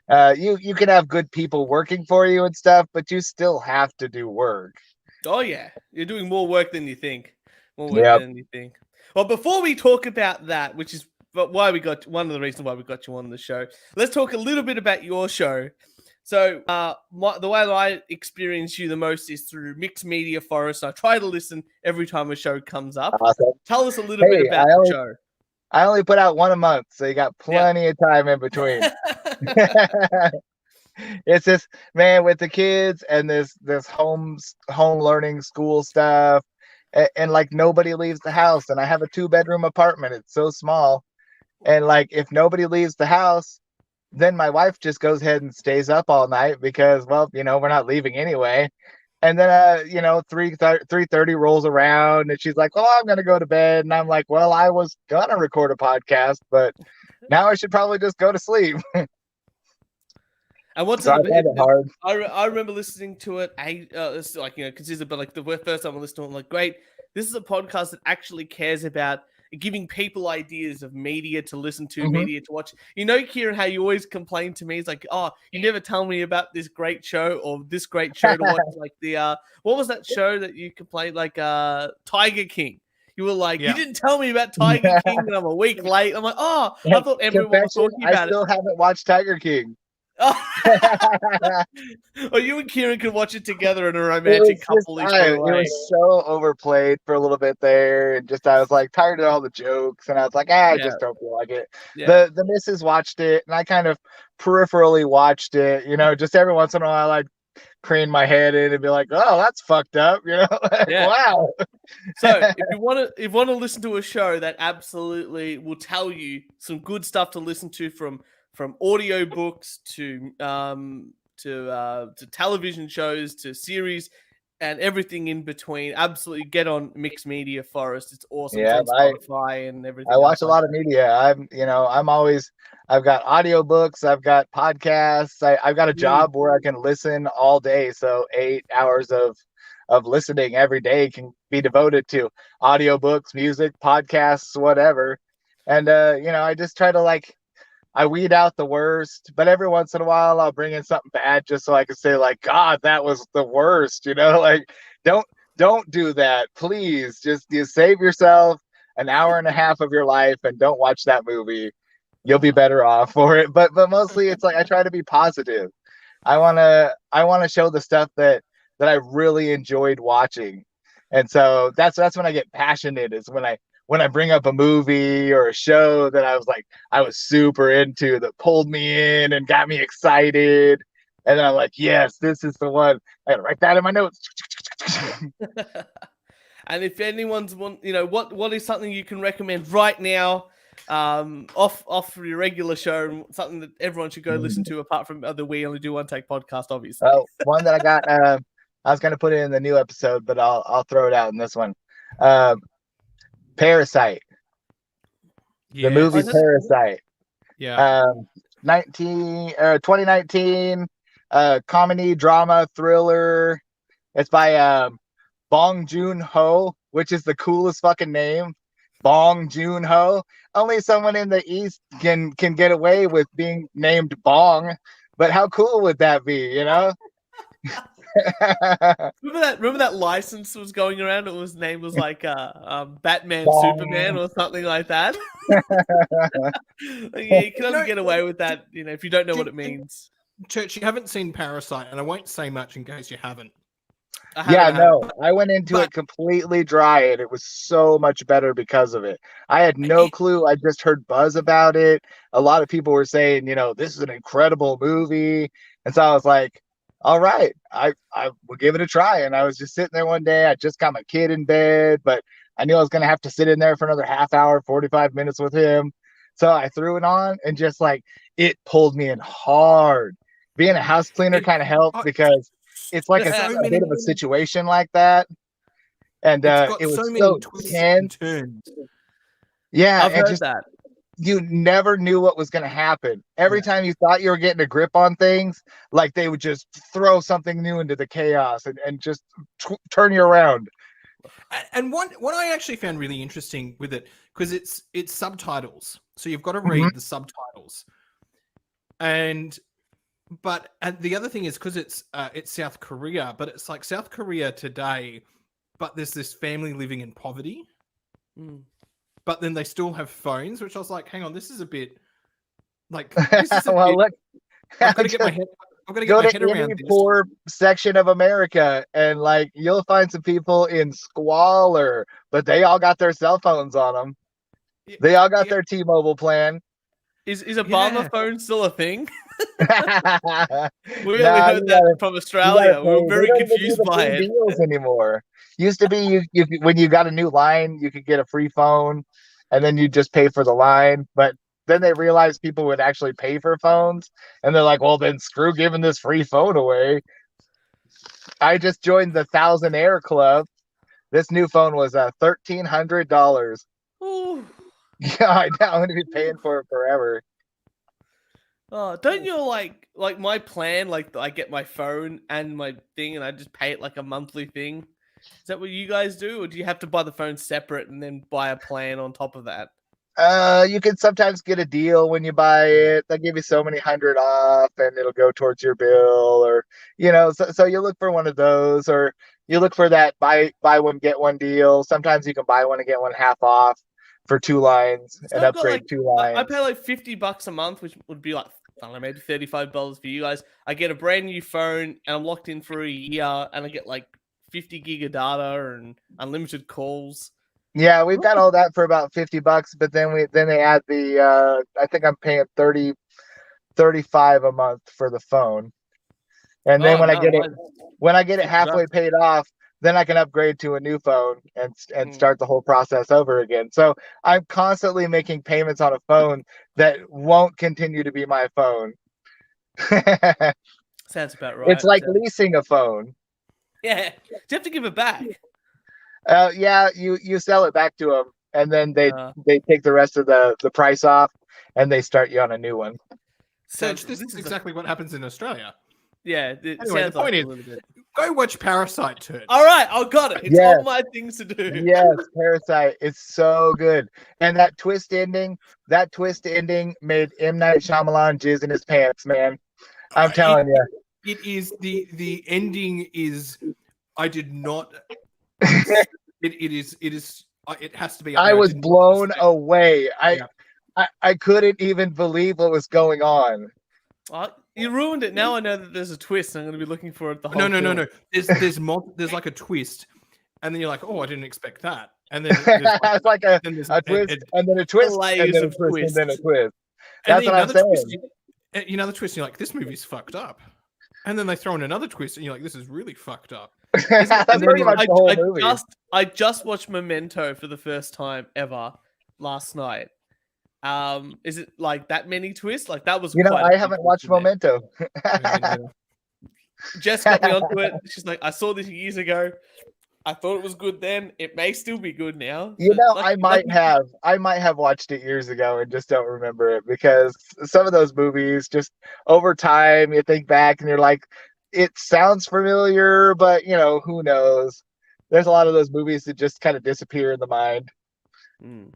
You can have good people working for you and stuff, but you still have to do work.
Oh yeah, you're doing more work than you think. More work
Yep.
than you think. Well, before we talk about that, which is why we got one of the reasons why we got you on the show, let's talk a little bit about your show. So, the way that I experience you the most is through Mixed Media Forest. I try to listen every time a show comes up.
Awesome.
Tell us a little bit about the show.
I only put out one a month, so you got plenty of time in between. It's just, man, with the kids and this home learning school stuff, and like nobody leaves the house, and I have a 2-bedroom apartment. It's so small, and like if nobody leaves the house, then my wife just goes ahead and stays up all night because, well, we're not leaving anyway. And then 3:30 rolls around and she's like, "Oh, I'm gonna go to bed." And I'm like, "Well, I was gonna record a podcast, but now I should probably just go to sleep."
And what's
So it hard.
I remember listening to it. It's like, consistent, but like the first time I listened to it, I'm like, great. This is a podcast that actually cares about giving people ideas of media to listen to, media to watch. Kieran, how you always complain to me, it's like, oh, you never tell me about this great show or this great show to watch. Like the what was that show that you complained, like Tiger King? You were like, you didn't tell me about Tiger King, and I'm a week late. I'm like, oh, I thought everyone was talking about it.
I still haven't watched Tiger King.
Well, you and Kieran could watch it together in a romantic couple.
It was so overplayed for a little bit there, and I was like tired of all the jokes, and I was like, I just don't feel like it. Yeah. The missus watched it, and I kind of peripherally watched it. Just every once in a while, I'd crane my head in and be like, "Oh, that's fucked up," Wow.
So if you want to listen to a show that absolutely will tell you some good stuff to listen to from audiobooks to television shows to series and everything in between, absolutely get on Mixed Media Forest. It's awesome.
Yeah,
it's on Spotify and everything.
I watch a lot of media. I've got audiobooks, I've got podcasts, I've got a job where I can listen all day. So 8 hours of listening every day can be devoted to audiobooks, music, podcasts, whatever. And I just try to I weed out the worst, but every once in a while I'll bring in something bad just so I can say like, God, that was the worst, don't do that. Please just save yourself an hour and a half of your life and don't watch that movie. You'll be better off for it. But mostly it's like, I try to be positive. I want to show the stuff that I really enjoyed watching. And so that's when I get passionate, is when I bring up a movie or a show that I was super into, that pulled me in and got me excited. And then I'm like, yes, this is the one. I gotta write that in my notes.
And if anyone's what is something you can recommend right now, off your regular show, something that everyone should go listen to apart from the We Only Do One Take podcast, obviously.
Oh, one that I got, I was gonna put it in the new episode, but I'll throw it out in this one. Parasite. The movie Parasite.
Yeah.
2019 comedy drama thriller. It's by Bong Joon-ho, which is the coolest fucking name. Bong Joon-ho. Only someone in the East can get away with being named Bong, but how cool would that be,
Remember that license was going around? His name was like Batman Superman or something like that. You can only get away with that, if you don't know what it means.
Church, you haven't seen Parasite, and I won't say much in case you haven't.
I went into it completely dry, and it was so much better because of it. I had no clue. I just heard buzz about it. A lot of people were saying, this is an incredible movie, and so I was like, all right, I will give it a try. And I was just sitting there one day. I just got my kid in bed, but I knew I was going to have to sit in there for another half hour, 45 minutes with him. So I threw it on, and just it pulled me in hard. Being a house cleaner kind of helped because it's like
So
a
many-
bit of a situation like that, and
It's got
it was
so many
so
twists
tense.
and turns.
Yeah,
I've
and
heard
just
that.
you never knew what was going to happen. Every time you thought you were getting a grip on things, like they would just throw something new into the chaos and just turn you around.
And what I actually found really interesting with it, because it's subtitles, so you've got to
Mhm.
read the subtitles. And the other thing is because it's South Korea, but it's like South Korea today, but there's this family living in poverty,
Mm.
but then they still have phones, which I was like, hang on, this is a bit like this is a
Well,
bit.
look,
I've got to get my
just
head. I've got to get
go
my
to
head
any
around this.
poor section of America, and like you'll find some people in squalor, but they all got their cell phones on them. They all got
Yeah.
their T-Mobile plan.
Is Obama
Yeah.
phone still a thing? We
Nah,
only heard
you
that
gotta-
from
you gotta
Australia. We
pay.
were
They
very
don't even do
confused
the
by
free
it.
deals anymore. Used to be you when you got a new line, you could get a free phone, and then you just pay for the line. But then they realized people would actually pay for phones, and they're like, "Well, then screw giving this free phone away." I just joined the Thousandaire Club. This new phone was $1,300.
Ooh.
Yeah, I know. I'm gonna be paying for it forever.
Oh, don't you like my plan? Like I get my phone and my thing, and I just pay it like a monthly thing. Is that what you guys do, or do you have to buy the phone separate and then buy a plan on top of that?
You can sometimes get a deal when you buy it. They'll give you so many hundred off, and it'll go towards your bill, or so you look for one of those, or you look for that buy one get one deal. Sometimes you can buy one and get one half off for 2 lines
So
and
I've got
upgrade
like
2 lines.
I pay like $50 a month, which would be like I don't know, maybe $35 for you guys. I get a brand new phone and I'm locked in for a year, and I get like 50 gig of data and unlimited calls.
Yeah, we've got all that for about $50, but then they add the I think I'm paying 35 a month for the phone. And then
Oh, no,
when I get it
$50.
halfway paid off, then I can upgrade to a new phone and
Mm.
start the whole process over again. So I'm constantly making payments on a phone that won't continue to be my phone.
Sounds about right.
It's like leasing a phone.
Yeah. Do you have to give it back?
Yeah, you sell it back to them, and then they
Uh.
take the rest of the price off, and they start you on a new one.
This is exactly what happens in Australia.
Yeah, it
Anyway,
sounds
the point
like
is,
a little bit.
go watch Parasite, turd.
All right, I got it. It's
Yes.
on my things to do.
Yes, Parasite. It's so good. And that twist ending made M. Night Shyamalan jizz in his pants, man. I'm telling you.
It is the ending is. I did not. It has to be.
I was
did not
blown
expect-
away.
Yeah.
I couldn't even believe what was going on.
You ruined it. Now I know that there's a twist, and I'm going to be looking for it the whole
No.
film.
There's like a twist, and then you're like, oh, I didn't expect that, and then there's
It's like a
then there's
twist, and then a twist, and
layers
then a
of
twist, and then a
twists.
twist.
and
That's
then
what I'm
another
saying.
twist, another twist. You're like, this movie's fucked up, and then they throw in another twist, and you're like, this is really fucked up.
That's
and then
pretty much the whole movie.
I just watched Memento for the first time ever last night. Is it like that many twists? Like that was. Quite a
I
big
haven't
twist
watched
in there.
Memento.
Jess got me onto it. She's like, I saw this years ago. I thought it was good then. It may still be good now.
I might have watched it years ago and just don't remember it, because some of those movies, just over time, you think back and you're like, it sounds familiar, but who knows? There's a lot of those movies that just kind of disappear in the mind.
Mm.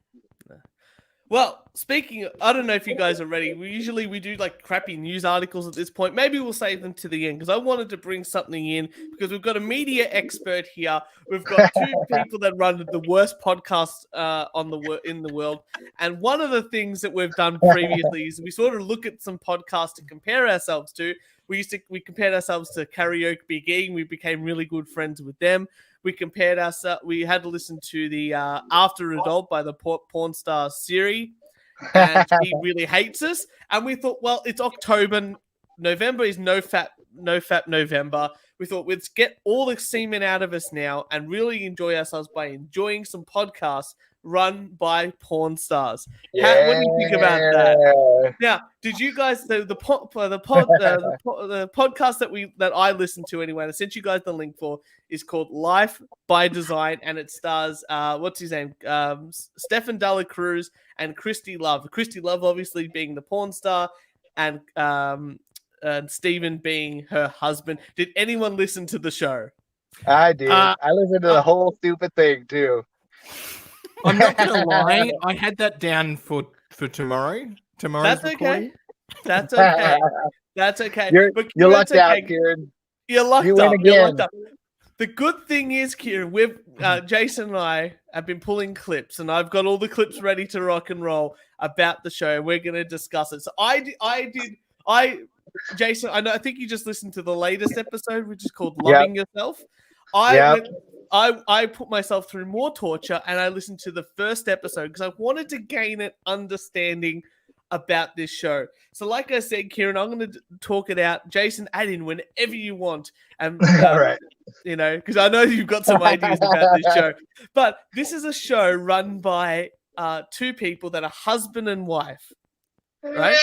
Well, speaking, I don't know if you guys are ready. We do like crappy news articles at this point. Maybe we'll save them to the end, because I wanted to bring something in, because we've got a media expert here. We've got two people that run the worst podcast in the world, and one of the things that we've done previously is we sort of look at some podcasts to compare ourselves to. We compared ourselves to Karaoke Begin. We became really good friends with them. We compared ourselves. We had to listen to the After Adult by the porn star Siri, and he really hates us. And we thought, well, it's October. November is no fap November. We thought, let's get all the semen out of us now and really enjoy ourselves by enjoying some podcasts run by porn stars.
Yeah.
What do you think about that? Now, did you guys the podcast that I listened to anyway? And I sent you guys the link for is called Life by Design, and it stars what's his name, Stefan Dela Cruz and Christy Love. Christy Love obviously being the porn star, and Stephen being her husband. Did anyone listen to the show?
I did. I listened to the whole stupid thing too.
I'm not gonna lie, I had that down for tomorrow. Tomorrow's recording.
That's okay. That's okay.
You lucked out, Kieran.
You're lucked
You
up.
win
You're
again.
lucked up. The good thing is, Kieran, we've Jason and I have been pulling clips, and I've got all the clips ready to rock and roll about the show. We're going to discuss it. So Jason, I think you just listened to the latest episode, which is called "Loving Yourself." I put myself through more torture, and I listened to the first episode because I wanted to gain an understanding about this show. So, like I said, Kieran, I'm going to talk it out. Jason, add in whenever you want, and
All right.
you know, because I know you've got some ideas about this show. But this is a show run by two people that are husband and wife, right?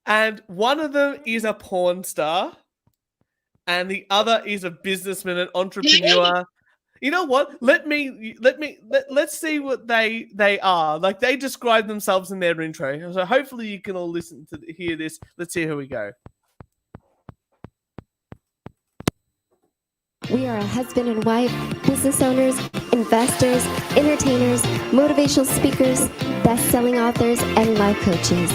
And one of them is a porn star, and the other is a businessman, an entrepreneur. You know what? Let's see what they are. Like, they describe themselves in their intro. So hopefully you can all listen to hear this. Let's see how we go.
We are a husband and wife, business owners, investors, entertainers, motivational speakers, best-selling authors, and life coaches.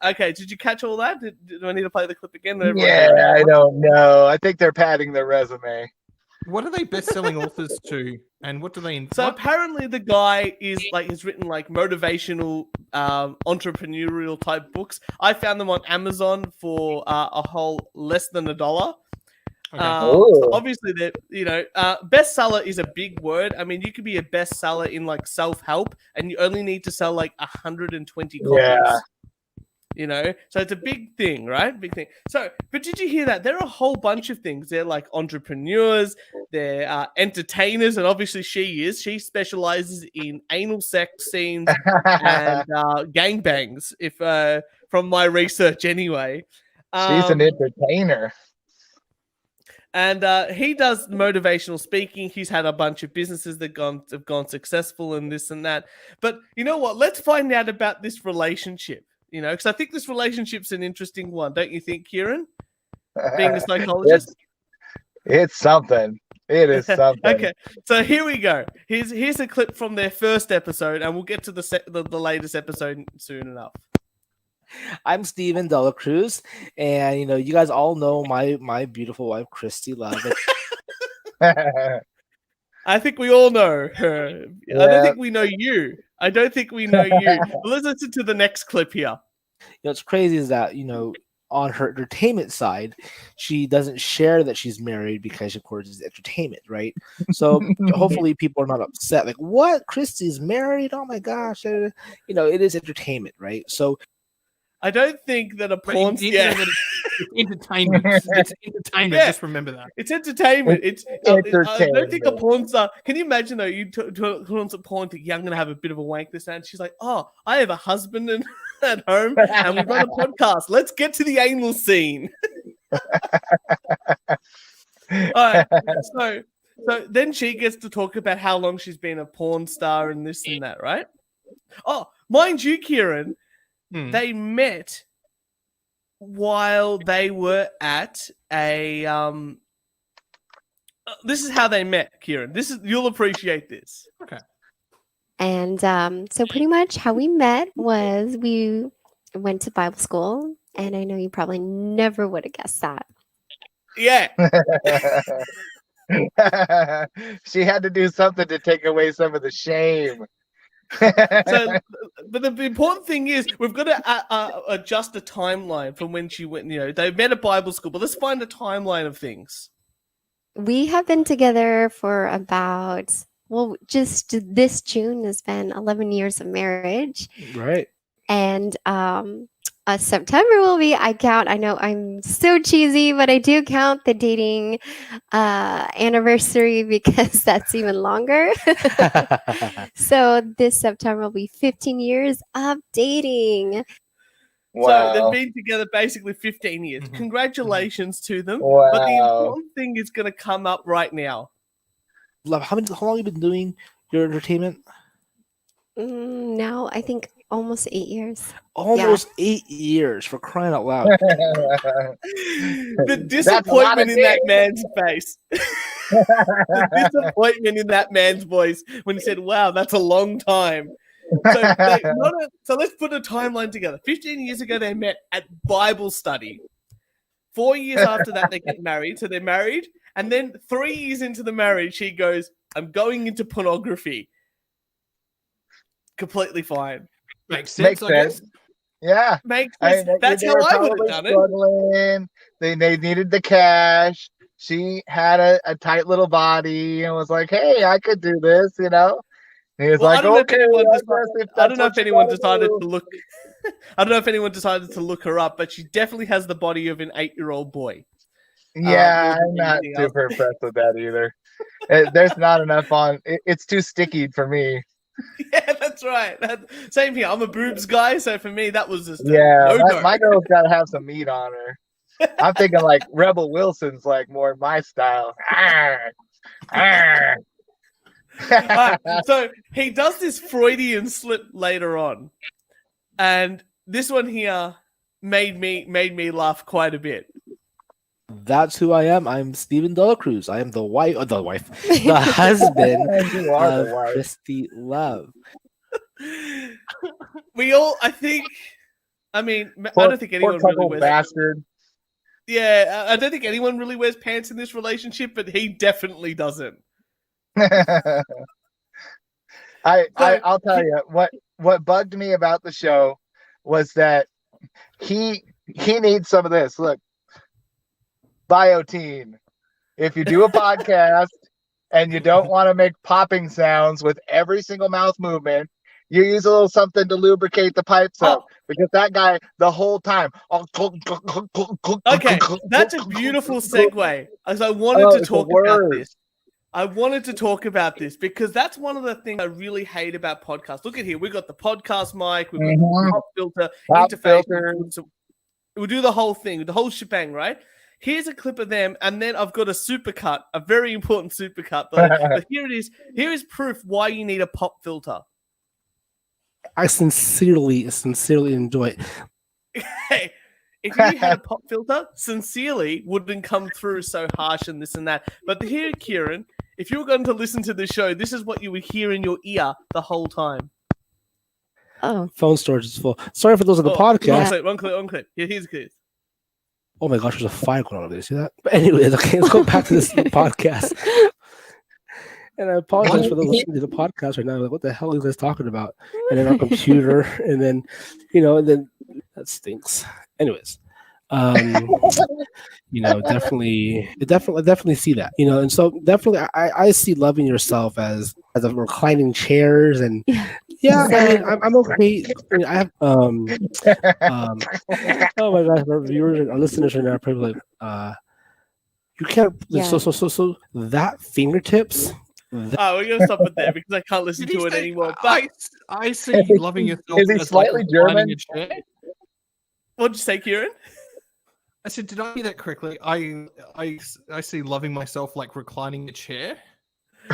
Okay, did you catch all that? Do I need to play the clip again?
Yeah, I don't know. I think they're padding their resume.
What are they best-selling authors to, and what do they?
So apparently, the guy has written like motivational, entrepreneurial type books. I found them on Amazon for a whole less than $1.
Okay.
So obviously, that bestseller is a big word. I mean, you could be a bestseller in like self-help, and you only need to sell like 120 copies.
Yeah.
You know, so it's a big thing, right? Big thing. So, but did you hear that? There are a whole bunch of things. They're like entrepreneurs, they're entertainers, and obviously she specializes in anal sex scenes and gangbangs. If from my research, anyway,
She's an entertainer.
And he does motivational speaking. He's had a bunch of businesses that have gone successful and this and that. But you know what? Let's find out about this relationship. You know, because I think this relationship's an interesting one, don't you think, Kieran? Being a psychologist,
it's something. It is something.
Okay, so here we go. Here's a clip from their first episode, and we'll get to the latest episode soon enough.
I'm Stephen Dela Cruz, and you guys all know my beautiful wife, Christy Love.
I think we all know her. Yeah. I don't think we know you. But let's listen to the next clip here.
What's crazy is that, on her entertainment side, she doesn't share that she's married because, of course, it's entertainment, right? So hopefully people are not upset. Like, what? Christy's married? Oh, my gosh. It is entertainment, right? So
I don't think that a porn star...
It's entertainment. It's entertainment.
Yeah.
Just remember that.
It's entertainment. It's
entertainment.
I don't think a porn star... Can you imagine, though, you put on some porn, think, yeah, I'm going to have a bit of a wank this and she's like, oh, I have a husband at home and we've got a podcast. Let's get to the anal scene. All right. So then she gets to talk about how long she's been a porn star and this and that, right? Oh, mind you, Kieran... They met while they were at a this is how they met, Kieran. You'll appreciate this.
Okay.
And so pretty much how we met was we went to Bible school, and I know you probably never would have guessed that.
Yeah.
She had to do something to take away some of the shame.
But the important thing is we've got to adjust the timeline from when she went. They met at Bible school, but let's find a timeline of things.
We have been together for about, just this June has been 11 years of marriage.
Right.
And September will be. I count. I know I'm so cheesy, but I do count the dating anniversary because that's even longer. So this September will be 15 years of dating.
So they've
Wow.
been together basically 15 years.
Mhm.
Congratulations to them. But the
Wow.
important thing is going to come up right now.
Love, how long have you been doing your entertainment?
Now I think almost 8 years.
Almost 8 years, for crying out loud.
The
That's a lot of
disappointment in that
dick.
man's face. The disappointment in that man's voice when he said, "Wow, that's a long time." So let's put a timeline together. 15 years ago, they met at Bible study. 4 years after that, they get married. So they're married. And then 3 years into the marriage, she goes, "I'm going into pornography." Completely fine.
Makes sense,
Makes
I guess.
sense. Yeah.
Makes
I
sense.
mean,
That's
they
how
were
I would have
probably
done it.
struggling. They needed the cash. She had a tight little body and was like, "Hey, I could do this," you know. And he was
Well,
like,
I don't know if
"Okay,
anyone
I
decided.
guess if
I don't
that's
know
what
if
you
anyone
gotta
decided
do."
to look. I don't know if anyone decided to look her up, but she definitely has the body of an 8-year-old boy.
Yeah,
more than
I'm not
anything else.
super impressed with that either. There's not enough on. It's too sticky for me.
Yeah, that's right. Same here. I'm a boobs guy, so for me that was just
Yeah,
no.
my girl's got to have some meat on her. I'm thinking like Rebel Wilson's like more my style. Arr, arr.
So he does this Freudian slip later on, and this one here made me laugh quite a bit.
That's who I am. I'm Steven Dela Cruz. I am the husband
You are the
of
wife.
Christy Love.
We all, I think. I mean, I
Poor,
don't think
poor
anyone really
couple
wears.
bastard.
Yeah, I don't think anyone really wears pants in this relationship, but he definitely doesn't.
I'll tell you what bugged me about the show was that he needs some of this. Look, Biotine. If you do a podcast and you don't want to make popping sounds with every single mouth movement, you use a little something to lubricate the pipes up. Because that guy the whole time.
Okay, that's a beautiful segue. As I wanted to talk about this. I wanted to talk about this because that's one of the things I really hate about podcasts. Look at here. We've got the podcast mic. We've got the pop filter, interface. We'll do the whole thing, the whole shebang, right? Here's a clip of them, and then I've got a supercut, a very important supercut. But here it is. Here is proof why you need a pop filter.
I sincerely enjoy it.
Hey, if you had a pop filter, sincerely wouldn't come through so harsh and this and that. But here, Kieran, if you were going to listen to the show, this is what you would hear in your ear the whole time.
Oh,
Phone storage is full. Sorry for those on the podcast.
One clip. Here's Chris.
Oh my gosh, there's a fire going on over there. See that? But anyways, okay, let's go back to this podcast. And I apologize for those listening to the podcast right now. Like, what the hell are you guys talking about? And then our computer, and then, that stinks. Anyways, definitely see that, and so definitely I see loving yourself as a reclining chairs, and yeah, I mean, I'm okay. I mean, I have oh my gosh, our viewers and our listeners right now are probably like, you can't.
Yeah.
So that fingertips.
We're gonna stop it there because I can't listen to it anymore. But
I see loving yourself
Is he
as
slightly
like reclining
German?
a chair.
what'd you say, Kieran?
I said, did I hear that correctly? I see loving myself like reclining a chair.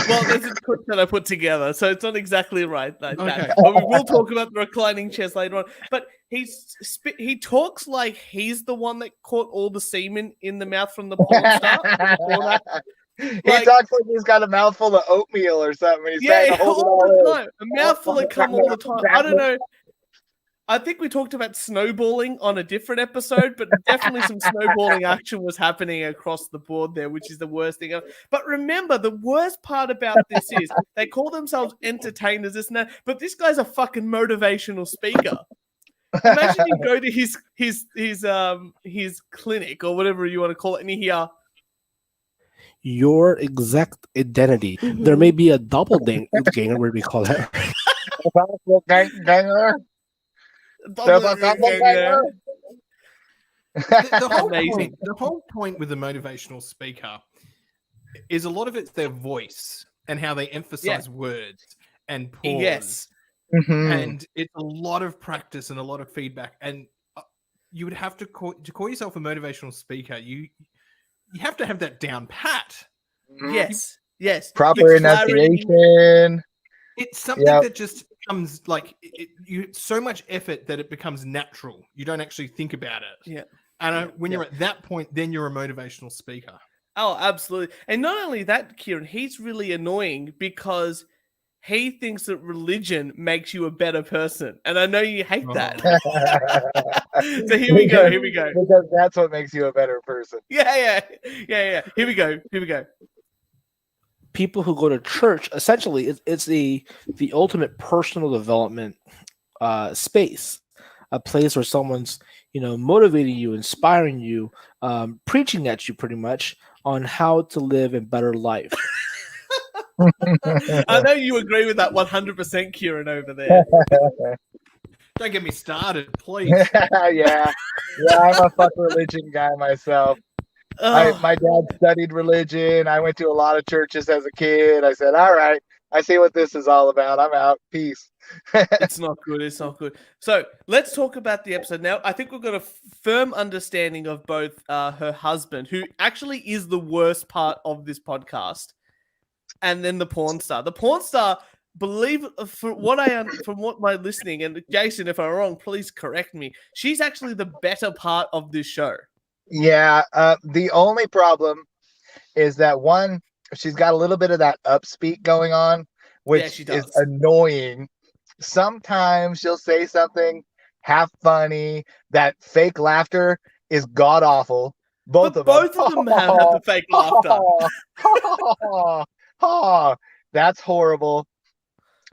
Well, there's a clip that I put together, so it's not exactly right like
Okay.
that. But we will talk about the reclining chairs later on. But he talks like he's the one that caught all the semen in the mouth from the porn star.
He
Like-
talks like he's got a mouthful of oatmeal or something. He's trying
Yeah,
to hold it
all
all
the
in.
time. A mouthful of cum all the time. I don't know. I think we talked about snowballing on a different episode, but definitely some snowballing action was happening across the board there, which is the worst thing. But remember, the worst part about this is they call themselves entertainers, this and that, but this guy's a fucking motivational speaker. Imagine you go to his clinic or whatever you want to call it, and you hear,
your exact identity.
Mhm.
There may be a doppelganger, where do we call that?
Ganger.
The whole
Amazing.
the whole point with the motivational speaker is a lot of it's their voice and how they emphasize words and pause.
Yes.
Mhm.
And it's a lot of practice and a lot of feedback. And you would have to call yourself a motivational speaker. You have to have that down pat.
Yes. Yes.
Proper
The clarity.
enunciation.
It's something
Yep.
that just becomes like so much effort that it becomes natural. You don't actually think about it.
Yeah.
And when you're at that point, then you're a motivational speaker.
Oh, absolutely. And not only that, Kieran, he's really annoying because he thinks that religion makes you a better person. And I know you hate that. So here we go.
Because that's what makes you a better person.
Yeah. Here we go.
People who go to church, essentially, it's the ultimate personal development space, a place where someone's motivating you, inspiring you, preaching at you pretty much on how to live a better life.
I know you agree with that 100%, Kieran, over there.
Don't get me started, please.
yeah, I'm a fuck religion guy myself. My dad studied religion. I went to a lot of churches as a kid. I said, all right, I see what this is all about. I'm out. Peace.
It's not good. So let's talk about the episode now. I think we've got a firm understanding of both her husband, who actually is the worst part of this podcast, and then the porn star. The porn star, from what my listening, and Jason, if I'm wrong, please correct me. She's actually the better part of this show.
Yeah. The only problem is that one, she's got a little bit of that upspeak going on, which is annoying. Sometimes she'll say something half funny. That fake laughter is god awful. Both of them have the
fake laughter.
That's horrible.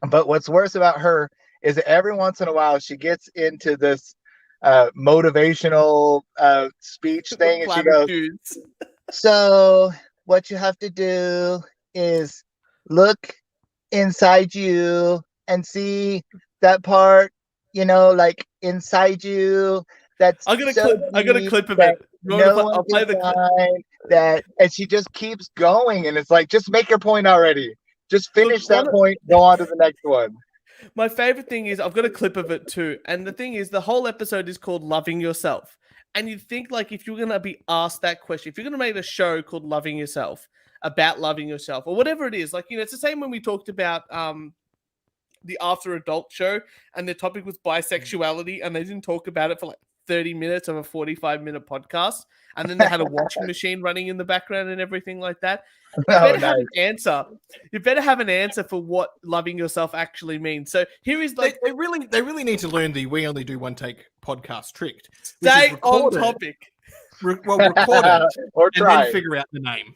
But what's worse about her is that every once in a while she gets into this motivational speech thing, and she goes, so what you have to do is look inside you and see that part, like inside you. That's
I got a clip of it.
I'll play the clip. That, and she just keeps going, and it's like, just make your point already. Just finish that point. Go on to the next one.
My favorite thing is I've got a clip of it too, and the thing is the whole episode is called "Loving Yourself," and you'd think like if you're gonna be asked that question, if you're gonna make a show called "Loving Yourself," about loving yourself or whatever it is, like it's the same when we talked about the After Adult show, and the topic was bisexuality, and they didn't talk about it for like 30 minutes of a 45-minute podcast, and then they had a washing machine running in the background and everything like that. You better have an answer. You better have an answer for what loving yourself actually means. So here is like
they really need to learn the "we only do one take" podcast trick.
Stay on topic.
Record it
or try.
And then figure out the name.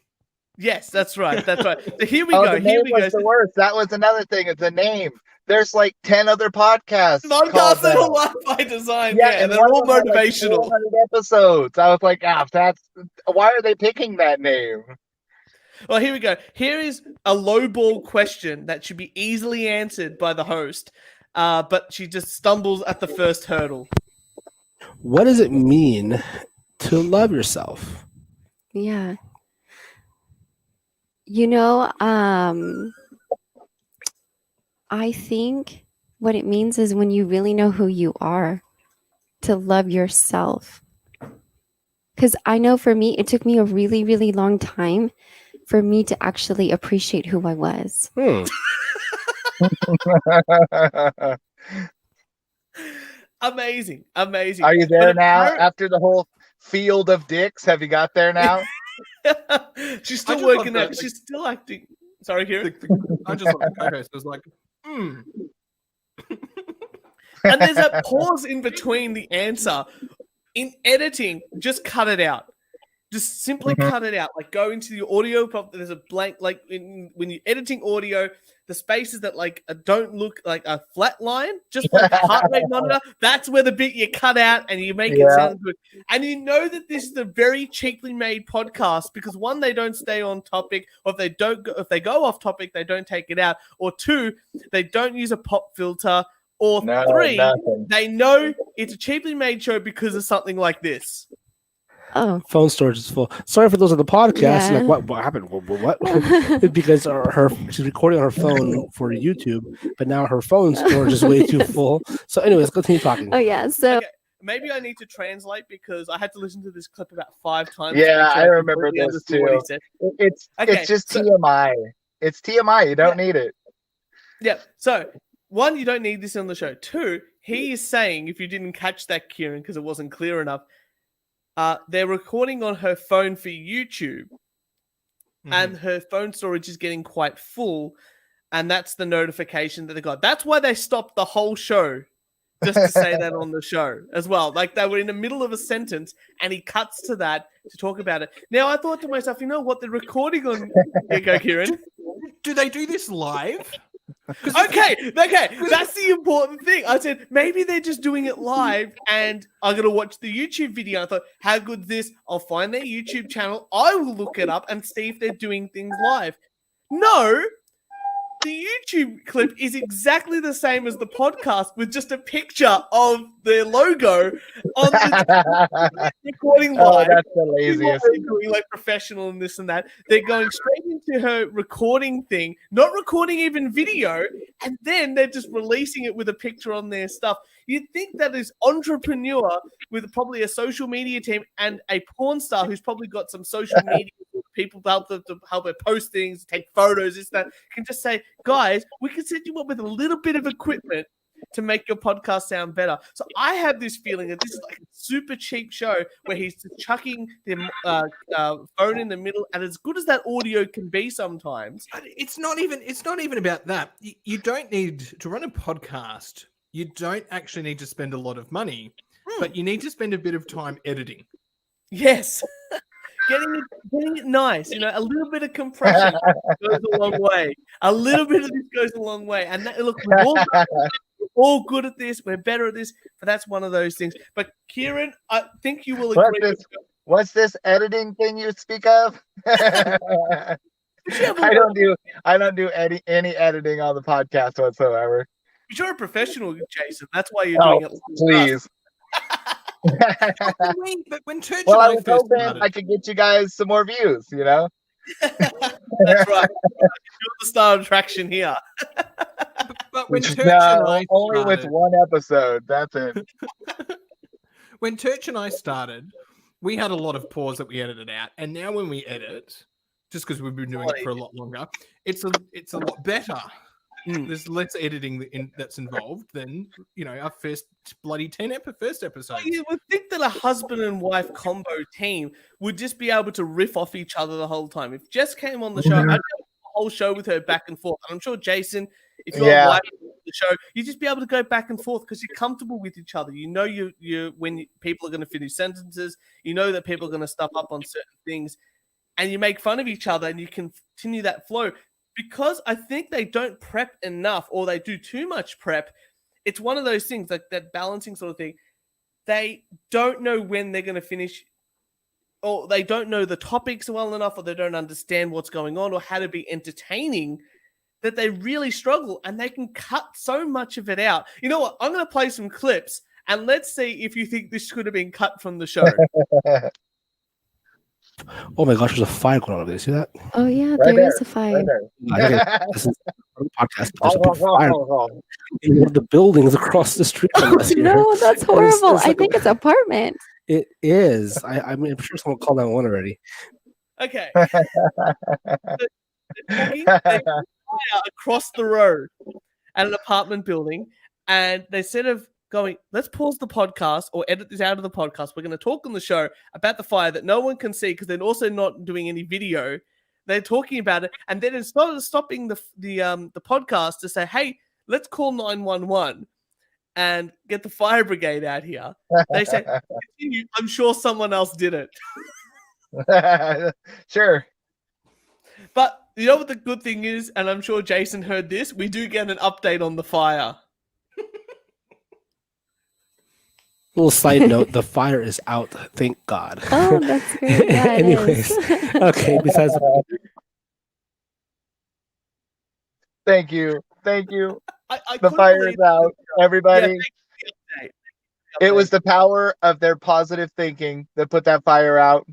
Yes, that's right. So here we go.
Here we go. The worst. That was another thing. It's the name. There's like 10 other podcasts.
Podcasts that are Life by Design. Yeah, and they're all motivational.
Like episodes. I was like, why are they picking that name?
Well, here we go. Here is a lowball question that should be easily answered by the host, but she just stumbles at the first hurdle.
What does it mean to love yourself?
Yeah. I think what it means is when you really know who you are, to love yourself. Because I know for me, it took me a really, really long time for me to actually appreciate who I was.
Amazing.
Are you there now? After the whole field of dicks, have you got there now?
She's still working out. She's still acting. Sorry, Kieran.
I just love the co-host. I was like,
And there's a pause in between the answer. In editing, just cut it out. Just simply cut it out. Like go into the audio. There's a blank. Like when you're editing audio, the spaces that like don't look like a flat line, just like a heart rate monitor. That's where the bit you cut out and you make it sound good. And you know that this is a very cheaply made podcast because one, they don't stay on topic, or if they go off topic, they don't take it out, or two, they don't use a pop filter. Or three, they know it's a cheaply made show because of something like this.
Oh.
Phone storage is full. Sorry for those on the podcast.
Yeah.
Like, what happened? What? Because she's recording on her phone for YouTube, but now her phone storage is way too full. So, anyways, continue talking.
Oh yeah. So
Okay, maybe I need to translate because I had to listen to this clip about 5 times.
Yeah,
to make sure
I
I
remember
completely
this
understood what he
too.
said.
It's
Okay,
just
so-
TMI. It's TMI. You don't need it.
Yeah. So, 1, you don't need this on the show. 2, he is saying, if you didn't catch that, Kieran, because it wasn't clear enough, they're recording on her phone for YouTube, and her phone storage is getting quite full, and that's the notification that they got. That's why they stopped the whole show, just to say that on the show as well. Like, they were in the middle of a sentence, and he cuts to that to talk about it. Now, I thought to myself, you know what? They're recording on... Here you go, Kieran.
Do they do this live?
Okay, that's the important thing. I said, maybe they're just doing it live and I'm going to watch the YouTube video. I thought, how good is this? I'll find their YouTube channel. I will look it up and see if they're doing things live. No, the YouTube clip is exactly the same as the podcast with just a picture of their logo on the recording
Oh,
live.
that's the
This is what
laziest.
they're doing, like professional and this and that. They're going straight into her recording thing, not recording even video, and then they're just releasing it with a picture on their stuff. You'd think that is entrepreneur with probably a social media team and a porn star who's probably got some social media people to help her post things, take photos, this, that, can just say, guys, we can set you up with a little bit of equipment to make your podcast sound better. So I have this feeling that this is like a super cheap show where he's just chucking the phone in the middle, and as good as that audio can be sometimes.
It's not even about that. You don't need to run a podcast. You don't actually need to spend a lot of money, but you need to spend a bit of time editing.
Yes. Getting it nice, a little bit of compression goes a long way. A little bit of this goes a long way. And look, we're all good at this. We're better at this, but that's one of those things. But Kieran, I think you will agree.
What's this editing thing you speak of? I don't do any editing on the podcast whatsoever.
You're a professional, Jason. That's why you're doing it.
Please.
But when Church
Well, I
and I
was
first
hoping
started,
I could get you guys some more views,
That's right. You're the star attraction here.
but when Church
No,
and I
only with
started,
one episode. That's it.
when Church and I started, we had a lot of pause that we edited out, and now when we edit, just because we've been doing it for a lot longer, it's a lot better. There's less editing that's involved than our first bloody 10 first episode.
You would think that a husband and wife combo team would just be able to riff off each other the whole time. If Jess came on the show, I'd do a whole show with her back and forth. And I'm sure Jason, if you're a wife on the show, you'd just be able to go back and forth because you're comfortable with each other. You know you when people are going to finish sentences, you know that people are going to stuff up on certain things, and you make fun of each other and you continue that flow. Because I think they don't prep enough or they do too much prep, it's one of those things, like that balancing sort of thing. They don't know when they're going to finish, or they don't know the topics well enough, or they don't understand what's going on or how to be entertaining, that they really struggle, and they can cut so much of it out. You know what? I'm going to play some clips, and let's see if you think this could have been cut from the show.
Oh my gosh, there's a fire going on. Do you see that?
oh yeah,
Right
there is a fire.
This is a podcast. There's a big fire in one of the buildings across the street from us here.
No, that's horrible.
It's
I
like
think it's apartment.
It is. I'm sure someone called 911 already.
Okay. They're fire across the road at an apartment building, and they said of going, let's pause the podcast or edit this out of the podcast. We're going to talk on the show about the fire that no one can see because they're also not doing any video. They're talking about it, and then instead of stopping the podcast to say, "Hey, let's call 911 and get the fire brigade out here," they say, "I'm sure someone else did it."
Sure.
But you know what the good thing is, and I'm sure Jason heard this, we do get an update on the fire.
Little side note: the fire is out. Thank God.
Oh, that's great. Yeah, it
Anyways,
is.
okay. Besides,
Thank you.
I
The
couldn't
fire
believe
is out, everybody.
Yeah, thank you for the update.
It was the power of their positive thinking that put that fire out.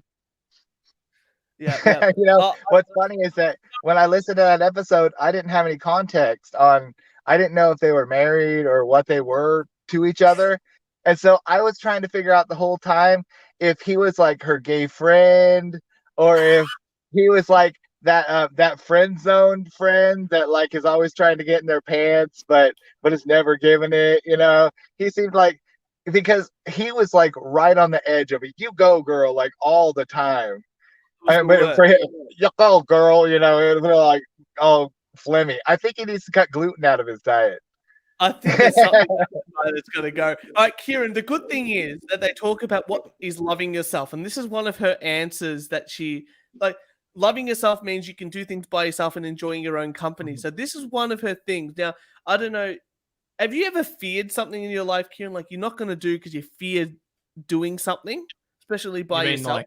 Yeah.
You know, what's funny is that when I listened to that episode, I didn't have any context on, I didn't know if they were married or what they were to each other. And so I was trying to figure out the whole time if he was like her gay friend or if he was like that friend zoned friend that like is always trying to get in their pants but is never given it, you know. He seemed like, because he was like right on the edge of it. You go, girl, like all the time. But for him, you go, girl, you know, it was like, oh, Flemmy. I think he needs to cut gluten out of his diet.
I think there's something that's going to go. All right, Kieran, the good thing is that they talk about what is loving yourself. And this is one of her answers that she, like, loving yourself means you can do things by yourself and enjoying your own company. So this is one of her things. Now, I don't know. Have you ever feared something in your life, Kieran? Like you're not going to do because you fear doing something, especially by yourself?
Like,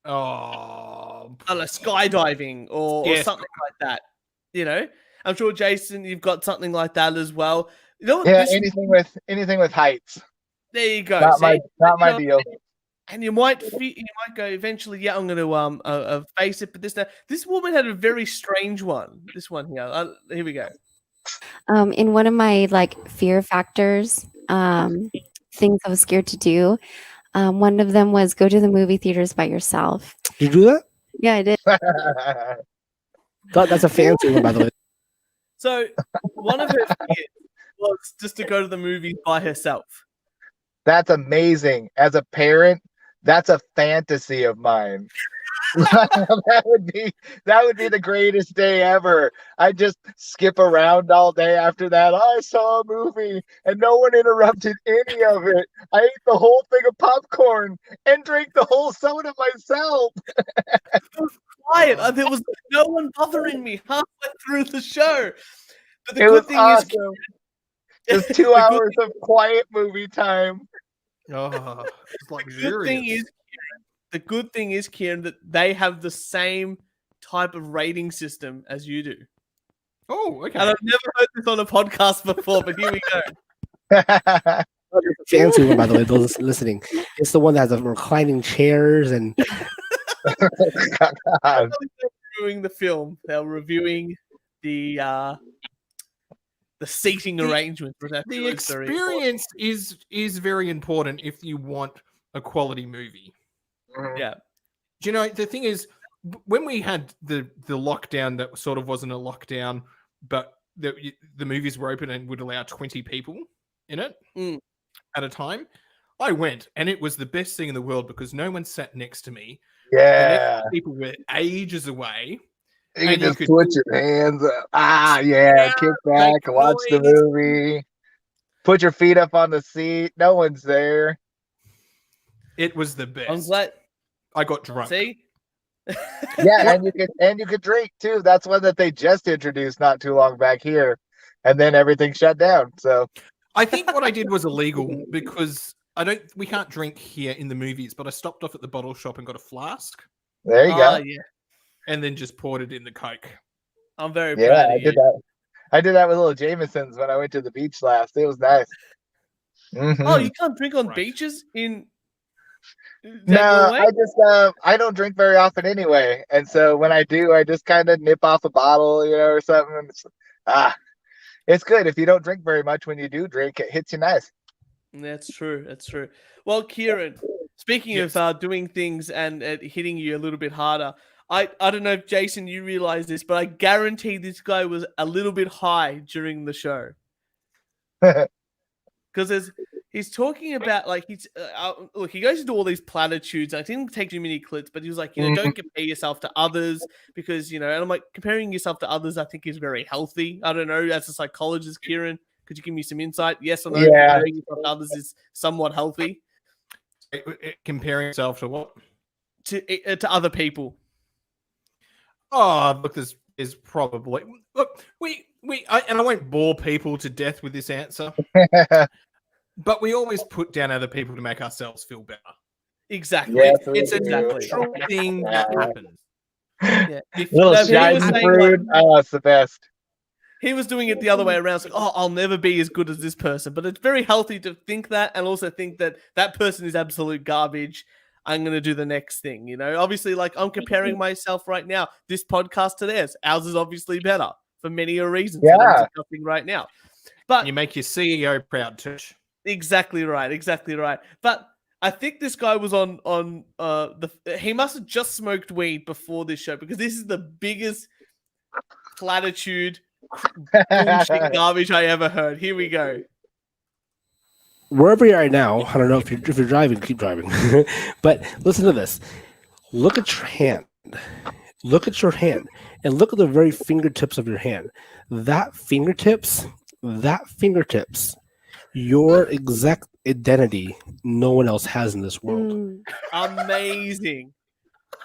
oh,
I don't know, skydiving or something like that. You know, I'm sure Jason, you've got something like that as well. You know what?
Yeah, anything with heights.
There you go.
Not my deal.
And you might go eventually. Yeah, I'm going to face it. But this woman had a very strange one. This one here. Here we go.
In one of my like fear factors, things I was scared to do, one of them was go to the movie theaters by yourself.
Did you do that?
Yeah, I did.
God, that's a fancy one, by the way.
So one of her fears was just to go to the movies by herself.
That's amazing. As a parent, that's a fantasy of mine. that would be the greatest day ever. I just skip around all day after that. I saw a movie and no one interrupted any of it. I ate the whole thing of popcorn and drank the whole soda myself.
Quiet. There was no one bothering me halfway through the show. But
it was awesome. Just 2 hours of quiet movie time.
Oh, it's like
the good thing is, Kieran, that they have the same type of rating system as you do.
Oh, okay.
And I've never heard this on a podcast before, but here we go.
Fancy one, by the way, those listening. It's the one that has the reclining chairs and.
They're reviewing the film. They're reviewing the seating arrangements.
The experience is very important if you want a quality movie.
Yeah.
Do you know, the thing is, when we had the lockdown that sort of wasn't a lockdown, but the movies were open and would allow 20 people in it at a time, I went, and it was the best thing in the world because no one sat next to me.
Yeah.
People were ages away.
You can just put your hands up. Kick back, watch the movie. Put your feet up on the seat. No one's there.
It was the best.
I'm glad.
I got drunk.
See?
Yeah, and you could drink too. That's one that they just introduced not too long back here, and then everything shut down. So
I think what I did was illegal because we can't drink here in the movies, but I stopped off at the bottle shop and got a flask.
There you go.
Yeah.
And then just poured it in the Coke.
I'm very proud of you.
I did that with little Jamesons when I went to the beach last. It was nice. Mm-hmm.
Oh, you can't drink on beaches in
No, I don't drink very often anyway. And so when I do, I just kind of nip off a bottle, or something. It's good. If you don't drink very much, when you do drink, it hits you nice.
That's true. Well, Kieran, speaking of doing things and hitting you a little bit harder, I don't know if Jason, you realize this, but I guarantee this guy was a little bit high during the show. Because he's talking about, like, look, he goes into all these platitudes. I didn't take too many clips, but he was like, don't compare yourself to others because, and I'm like, comparing yourself to others, I think is very healthy. I don't know, as a psychologist, Kieran, could you give me some insight? Yes or no?
Yeah.
Comparing yourself to others is somewhat healthy.
Comparing yourself to what?
To other people.
Oh, look, there's probably and I won't bore people to death with this answer, but we always put down other people to make ourselves feel better.
Exactly.
Yes,
it's a natural thing that happens.
Yeah.
Little shiny fruit. Oh, it's the best.
He was doing it the other way around. It's like, oh, I'll never be as good as this person. But it's very healthy to think that and also think that that person is absolute garbage. I'm going to do the next thing. You know, obviously, like I'm comparing myself right now, this podcast to theirs. Ours is obviously better for many reasons that I'm
Yeah.
discussing right now. But
You make your CEO proud, Tush.
exactly right. Exactly right. But I think this guy was on he must have just smoked weed before this show because this is the biggest platitude bullshit garbage I ever heard. Here we go.
Wherever you are right now, I don't know if you're driving, keep driving. But listen to this. Look at your hand. Look at your hand. And look at the very fingertips of your hand. That fingertips, your exact identity, no one else has in this world.
Mm.
Amazing.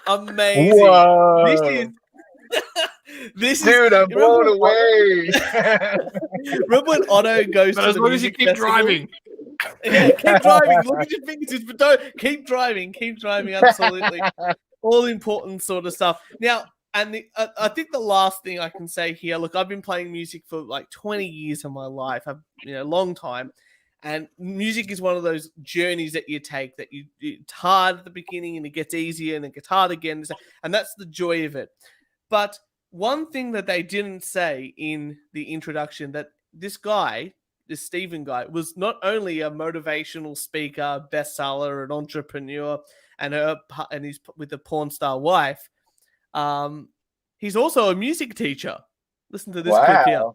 Amazing.
Whoa.
This is this
Dude, I'm blown
remember
away.
remember when Otto goes
But
to
as
the
long as you
music
keep
festival?
driving.
Yeah, keep driving. Look at your fingertips, but don't keep driving. Keep driving. Absolutely, all important sort of stuff. Now, and I think the last thing I can say here. Look, I've been playing music for like 20 years of my life. I've long time, and music is one of those journeys that you take. That it's hard at the beginning, and it gets easier, and it gets hard again, and that's the joy of it. But one thing that they didn't say in the introduction that this guy, this Stephen guy, was not only a motivational speaker, bestseller, an entrepreneur, and he's with a porn star wife. He's also a music teacher. Listen to this clip here.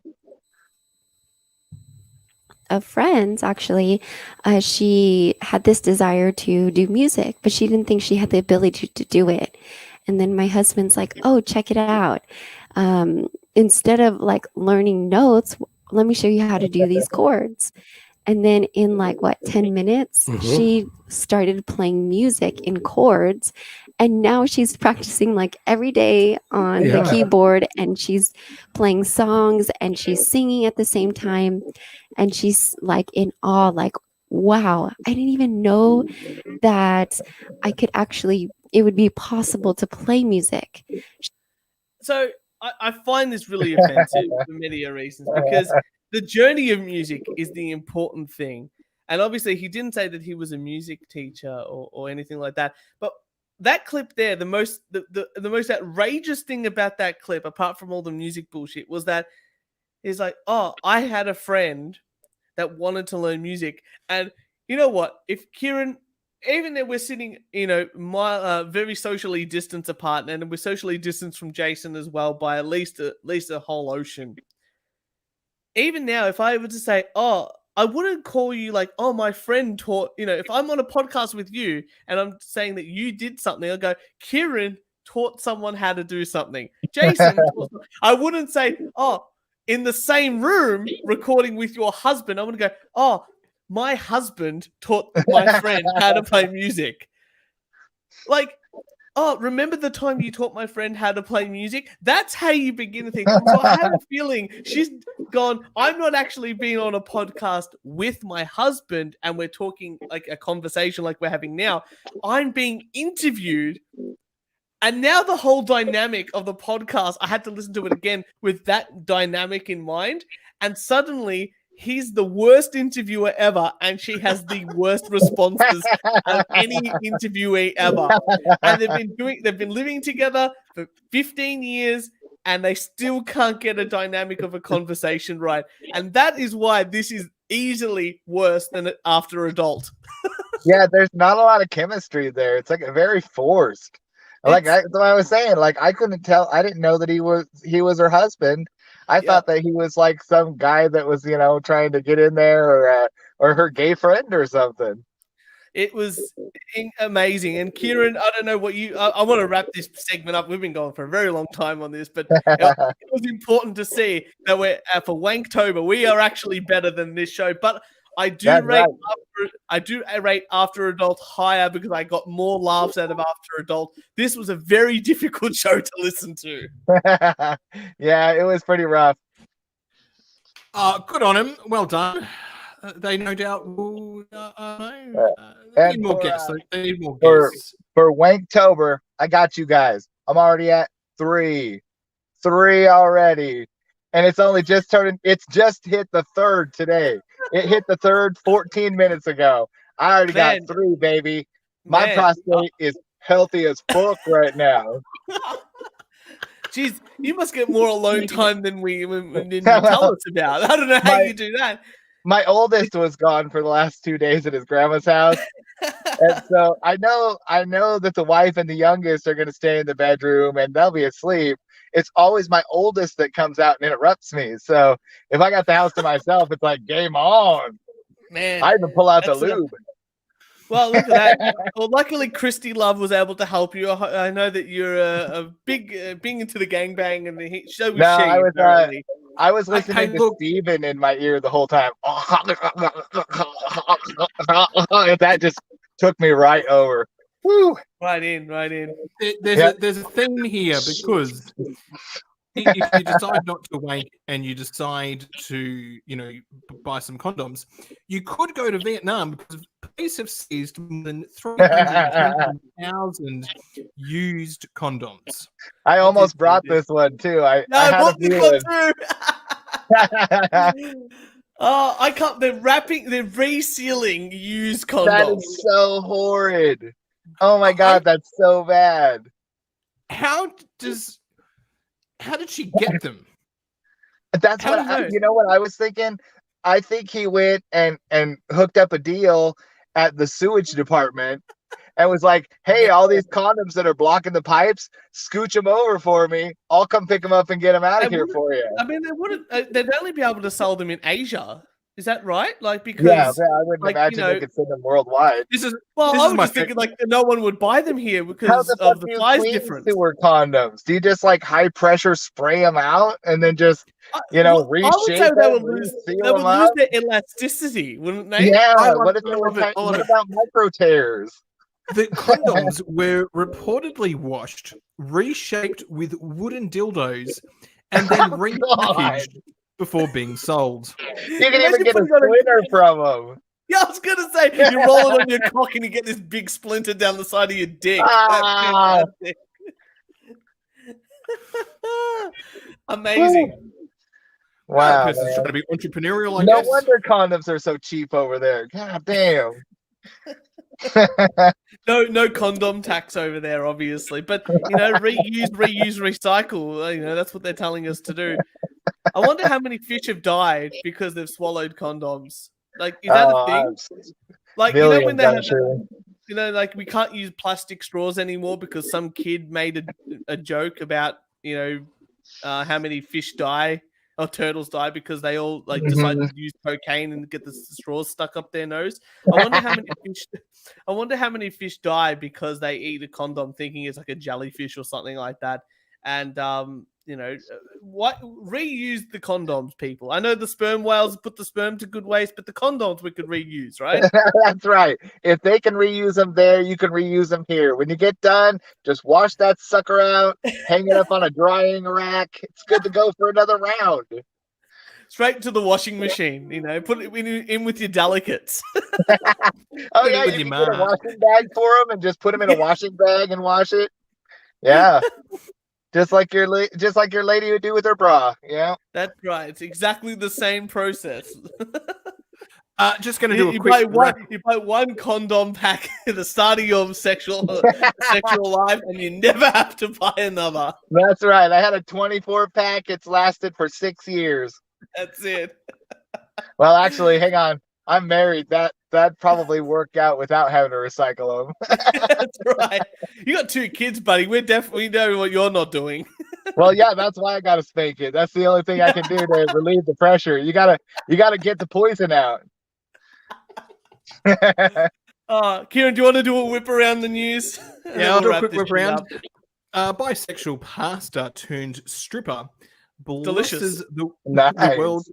Of friends, actually, she had this desire to do music, but she didn't think she had the ability to do it. And then my husband's like, "Oh, check it out. Instead of like learning notes, let me show you how to do these chords." And then in like 10 minutes, she started playing music in chords. And now she's practicing like every day on the keyboard, and she's playing songs and she's singing at the same time. And she's like in awe, like, wow, I didn't even know that it would be possible to play music.
So I find this really offensive for many reasons because the journey of music is the important thing. And obviously he didn't say that he was a music teacher or anything like that. But that clip there, the most outrageous thing about that clip, apart from all the music bullshit, was that he's like, "Oh, I had a friend that wanted to learn music." And you know what? If Kieran, even though we're sitting, very socially distanced apart, and we're socially distanced from Jason as well by at least a whole ocean. Even now, if I were to say, "Oh," I wouldn't call you like, "Oh, my friend taught," if I'm on a podcast with you and I'm saying that you did something, I'll go, "Kieran taught someone how to do something." Jason I wouldn't say, "Oh, in the same room recording with your husband." I'm going to go, "Oh, my husband taught my friend how to play music." Like, "Oh, remember the time you taught my friend how to play music?" That's how you begin to think. So I have a feeling she's gone, "I'm not actually being on a podcast with my husband and we're talking like a conversation like we're having now. I'm being interviewed." And now the whole dynamic of the podcast, I had to listen to it again with that dynamic in mind. And suddenly he's the worst interviewer ever, and she has the worst responses of any interviewee ever. And they've been living together for 15 years, and they still can't get a dynamic of a conversation right. And that is why this is easily worse than After Adult.
Yeah, there's not a lot of chemistry there. It's like very forced. That's what I was saying. Like, I couldn't tell. I didn't know that he was her husband. I thought that he was like some guy that was, trying to get in there, or her gay friend or something.
It was amazing. And Kieran, I don't know what I want to wrap this segment up. We've been going for a very long time on this, but it was important to see that we're for Wanktober, we are actually better than this show. But I do rate After Adult higher because I got more laughs out of After Adult. This was a very difficult show to listen to.
Yeah, it was pretty rough.
Good on him. Well done. They no doubt will. They need more guests. They need more guests.
For Wanktober, I got you guys. I'm already at 3 already. and it's only just turning. It's just hit the third today. It hit the third 14 minutes ago. I already
Man.
got 3, baby. My
Man.
prostate is healthy as fuck right now.
Jeez, you must get more alone time than you tell us about. I don't know how you do that.
My oldest was gone for the last 2 days at his grandma's house. And so I know that the wife and the youngest are going to stay in the bedroom and they'll be asleep. It's always my oldest that comes out and interrupts me. So if I got the house to myself, it's like game on.
Man,
I even pull out the
that's
lube.
Well, look at that. Well, luckily, Christy Love was able to help you. I know that you're a big being into the gangbang, and so was
No,
she. Apparently.
I was listening
Hey,
to
look.
Steven in my ear the whole time. That just took me right over. Woo.
Right in.
There's a theme here because if you decide not to wank and you decide to, buy some condoms, you could go to Vietnam because police have seized more than 320,000 used condoms.
I almost brought this one too. I had
brought
a
this
feeling.
one too. Oh, I can't. They're resealing used condoms.
That is so horrid. Oh my god, that's so bad.
How did she get them?
That's you know what I was thinking? I think he went and hooked up a deal at the sewage department and was like, hey, all these condoms that are blocking the pipes, scooch them over for me. I'll come pick them up and get them out of here for you.
I mean, they wouldn't. They'd only be able to sell them in Asia. Is that right? Like, because
I wouldn't imagine they could send them worldwide.
I was just thinking like no one would buy them here because of the size difference.
Sewer condoms? Do you just like high pressure spray them out and then just reshape them?
They would lose their elasticity, wouldn't they?
Yeah. What about micro tears?
The condoms were reportedly washed, reshaped with wooden dildos, and then repackaged before being sold.
You can even get a splinter from them.
Yeah, I was gonna say you roll it on your cock and you get this big splinter down the side of your dick. Amazing.
Wow.
This is trying to be entrepreneurial, I
no
guess.
wonder condoms are so cheap over there. God damn.
No condom tax over there, obviously. But reuse, recycle. That's what they're telling us to do. I wonder how many fish have died because they've swallowed condoms. Like, is that a thing? Like, when they have, like we can't use plastic straws anymore because some kid made a joke about how many fish die or turtles die because they all decide to use cocaine and get the straws stuck up their nose. I wonder how many fish die because they eat a condom thinking it's like a jellyfish or something like that. And what reuse the condoms, people. I know the sperm whales put the sperm to good waste, but the condoms we could reuse, right?
That's right. If they can reuse them there, you can reuse them here. When you get done, just wash that sucker out, hang it up on a drying rack. It's good to go for another round.
Straight to the washing machine, put it in with your delicates.
Oh yeah, you can get a washing bag for them and just put them in a washing bag and wash it. Yeah. Just like your lady would do with her bra,
That's right. It's exactly the same process.
Just going to do a
you
quick.
buy one condom pack at the start of your sexual life, and you never have to buy another.
That's right. I had a 24 pack. It's lasted for 6 years.
That's it.
Well, actually, hang on. I'm married. That probably worked out without having to recycle them.
That's right. You got 2 kids, buddy. We know what you're not doing.
Well, yeah, that's why I gotta spank it. That's the only thing I can do to relieve the pressure. You gotta get the poison out.
Kieran, do you want to do a whip around the news?
Yeah, I'll do a quick whip around. Bisexual pastor turned stripper blesses the world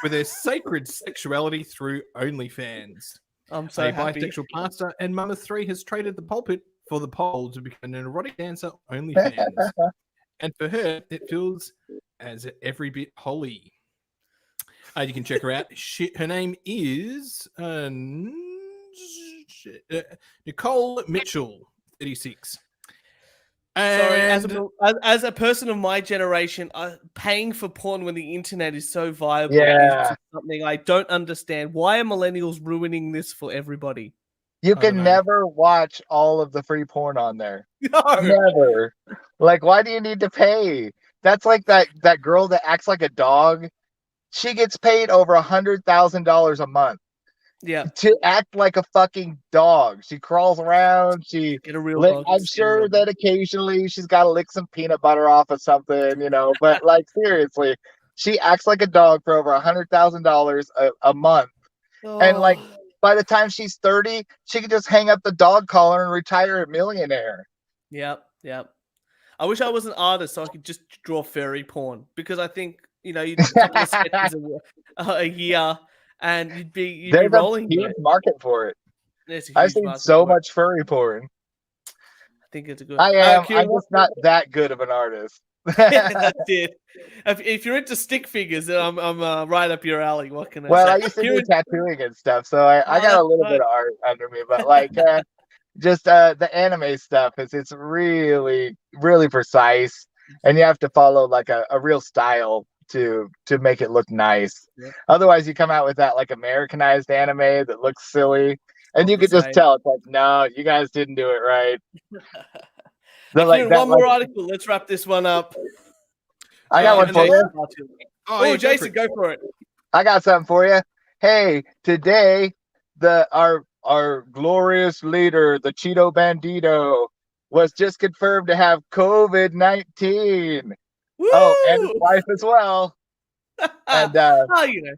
with their sacred sexuality through OnlyFans.
I'm so happy.
Bisexual pastor and Mama 3 has traded the pulpit for the pole to become an erotic dancer OnlyFans. And for her, it feels as every bit holy. You can check her out. Her name is Nicole Mitchell, 36.
Sorry,
And
as a person of my generation, paying for porn when the internet is so viable is
Yeah.
just something I don't understand. Why are millennials ruining this for everybody?
You
I don't
can
know.
never watch all of the free porn on there.
No.
Never. Like, why do you need to pay? That's like that girl that acts like a dog. She gets paid over $100,000 a month
Yeah.
to act like a fucking dog. She crawls around.
Get a real dog.
I'm
Just get a real
sure that
dog.
occasionally she's got to lick some peanut butter off of something, But like seriously, she acts like a dog for over $100,000 a month, and like
Oh.
by the time she's 30, she can just hang up the dog collar and retire a millionaire.
Yep. I wish I was an artist so I could just draw furry porn, because I think you a couple of sketches a year and you'd be
There's a
rolling.
huge market for it.
There's a
I've
huge
seen
market
so
for it.
much furry porn.
I think it's a good.
I'm
Kieran,
just not that good of an artist.
that's it. If you're into stick figures, then I'm right up your alley. What can I
Well,
say?
I used to do
Kieran,
tattooing and stuff, so I got a
that's
little
right.
bit of art under me, but like just the anime stuff it's really really precise, and you have to follow like a real style to make it look nice.
Yep.
Otherwise you come out with that like Americanized anime that looks silly, and
Not
you
the
could just
same.
tell it's like, no, you guys didn't do it right.
Hey,
Like
Kieran,
that,
one more article. Let's wrap this one up.
I got one
and
for
then-
you.
Oh,
yeah,
Jason, go for it.
I got something for you. Hey, today our glorious leader, the Cheeto Bandito, was just confirmed to have COVID-19. Oh, and his
Woo!
wife as well. And
Oh, you know.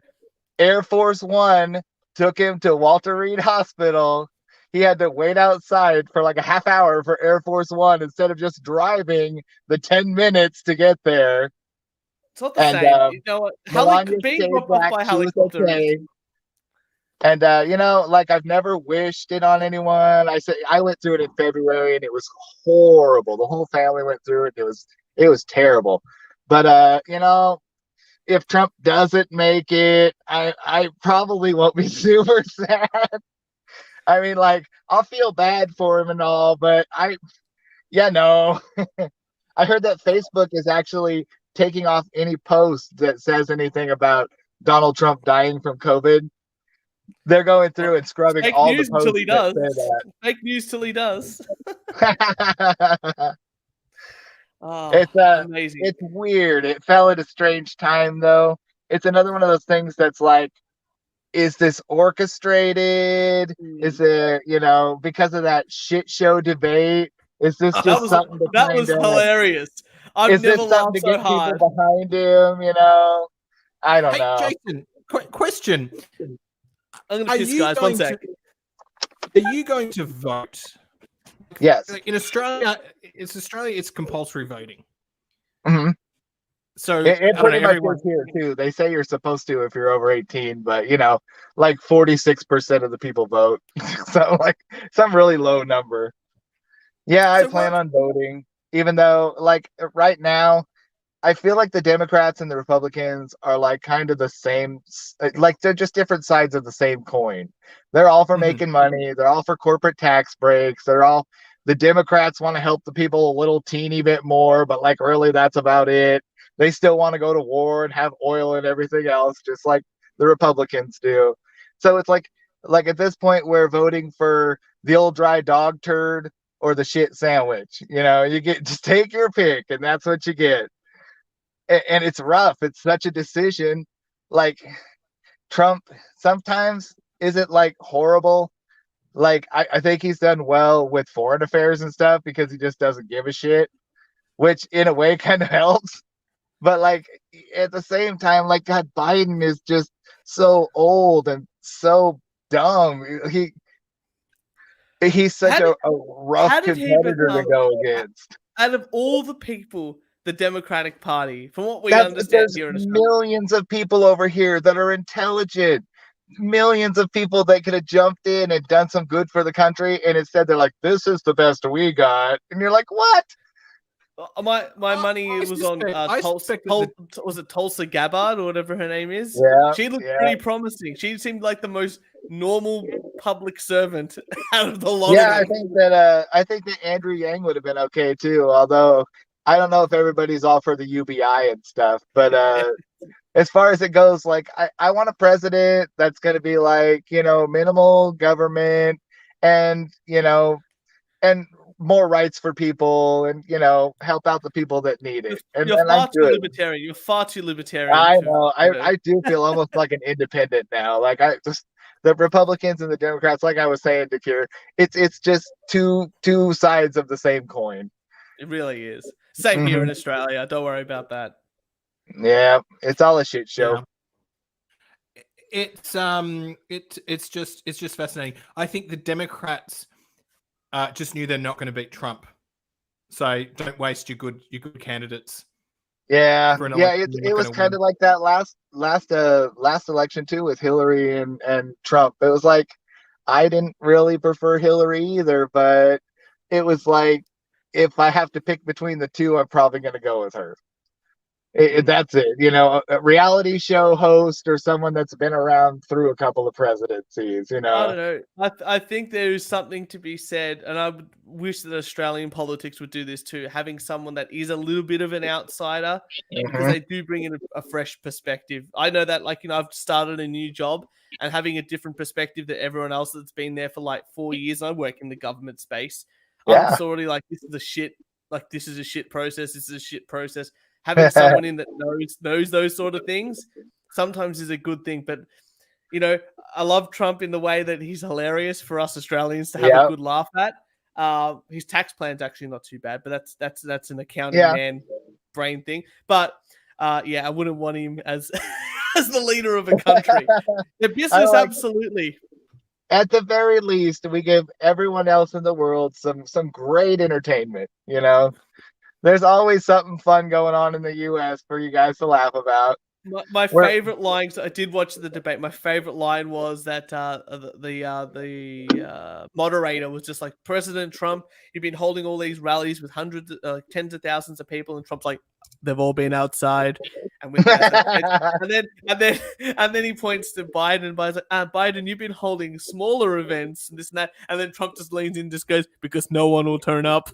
Air Force One took him to Walter Reed Hospital. He had to wait outside for like a half hour for Air Force One instead of just driving the 10 minutes to get there.
It's not the
And
same. You know what?
Melania
Being
stayed
dropped off
back.
by
She was
helicopter
okay.
is
And like I've never wished it on anyone. I went through it in February and it was horrible. The whole family went through it. It was terrible. But if Trump doesn't make it, I probably won't be super sad. I mean, like, I'll feel bad for him and all, but no. I heard that Facebook is actually taking off any post that says anything about Donald Trump dying from COVID. They're going through and scrubbing
fake
all the
news
posts
until he does.
that
Fake news till he does.
say that.
Oh, amazing.
It's weird. It fell at a strange time, though. It's another one of those things that's like, is this orchestrated? Is there, because of that shit show debate? Is this just something to
that was hilarious. I've
is
never
this something
laughed
to
so
get
hard.
people behind him? I don't
Hey,
know.
Jason, question.
I'm
Are
gonna piss,
you
guys. One
going
sec.
Are you going to vote?
Yes.
Like, in Australia, it's compulsory voting.
hmm
So
It
I don't know,
pretty much
everyone.
is here too. They say you're supposed to if you're over 18, but like 46% of the people vote. So like some really low number. Yeah, I
So
plan
what?
on voting, even though like right now I feel like the Democrats and the Republicans are like kind of the same, like they're just different sides of the same coin. They're all for
Mhm.
making money. They're all for corporate tax breaks. The Democrats want to help the people a little teeny bit more, but like really that's about it. They still want to go to war and have oil and everything else, just like the Republicans do. So it's like at this point we're voting for the old dry dog turd or the shit sandwich. You just take your pick and that's what you get. And it's rough. It's such a decision. Like Trump sometimes isn't like horrible. Like I think he's done well with foreign affairs and stuff because he just doesn't give a shit, which in a way kind of helps. But like at the same time, like God, Biden is just so old and so dumb. He's such a rough
how did he
competitor to
become-
go against.
Out of all the people, the Democratic Party, from what we
There's
understand here in Australia,
millions of people over here that are intelligent, millions of people that could have jumped in and done some good for the country, and instead they're like, "This is the best we got," and you're like, "What?"
my money
I
was on
suspect that
was it Tulsa Gabbard or whatever her name is?
Yeah,
She looked
yeah.
pretty promising. She seemed like the most normal public servant out of the lot
Yeah,
of them.
I think that Andrew Yang would have been okay too. Although I don't know if everybody's all for the UBI and stuff. But as far as it goes, like I want a president that's going to be like, minimal government and, and more rights for people and, help out the people that need it.
You're
And I'm
far too
good.
libertarian. You're far too libertarian.
I
to,
know.
you know.
I do feel almost like an independent now. Like I just the Republicans and the Democrats, like I was saying to Kieran, it's just two sides of the same coin.
It really is. Same here in Australia. Don't worry about that.
Yeah, it's all a shit show.
Yeah. It's just fascinating. I think the Democrats just knew they're not going to beat Trump, so don't waste your good candidates.
Yeah,
For an
yeah,
election you're
it
not
was
gonna
kind
win.
of like that last election too with Hillary and Trump. It was like I didn't really prefer Hillary either, but it was like if I have to pick between the two, I'm probably going to go with her. That's it, a reality show host or someone that's been around through a couple of presidencies,
I don't know. I think there is something to be said, and I would wish that Australian politics would do this too, having someone that is a little bit of an outsider because they do bring in a fresh perspective. I know that, like, I've started a new job and having a different perspective than everyone else that's been there for like 4 years. I work in the government space. I'm
Yeah.
sort of like, this is a shit process. This is a shit process. Having someone in that knows those sort of things sometimes is a good thing. But I love Trump in the way that he's hilarious for us Australians to have a good laugh at. His tax plan's actually not too bad, but that's an accounting man brain thing. But I wouldn't want him as as the leader of a country. The business, absolutely.
At the very least, we give everyone else in the world some great entertainment. There's always something fun going on in the U.S. for you guys to laugh about.
My favorite line. I did watch the debate. My favorite line was that the moderator was just like, President Trump, you've been holding all these rallies with hundreds, tens of thousands of people, and Trump's like, they've all been outside. And with that, and then he points to Biden, and Biden's like, Biden, you've been holding smaller events and this and that. And then Trump just leans in, and just goes, because no one will turn up.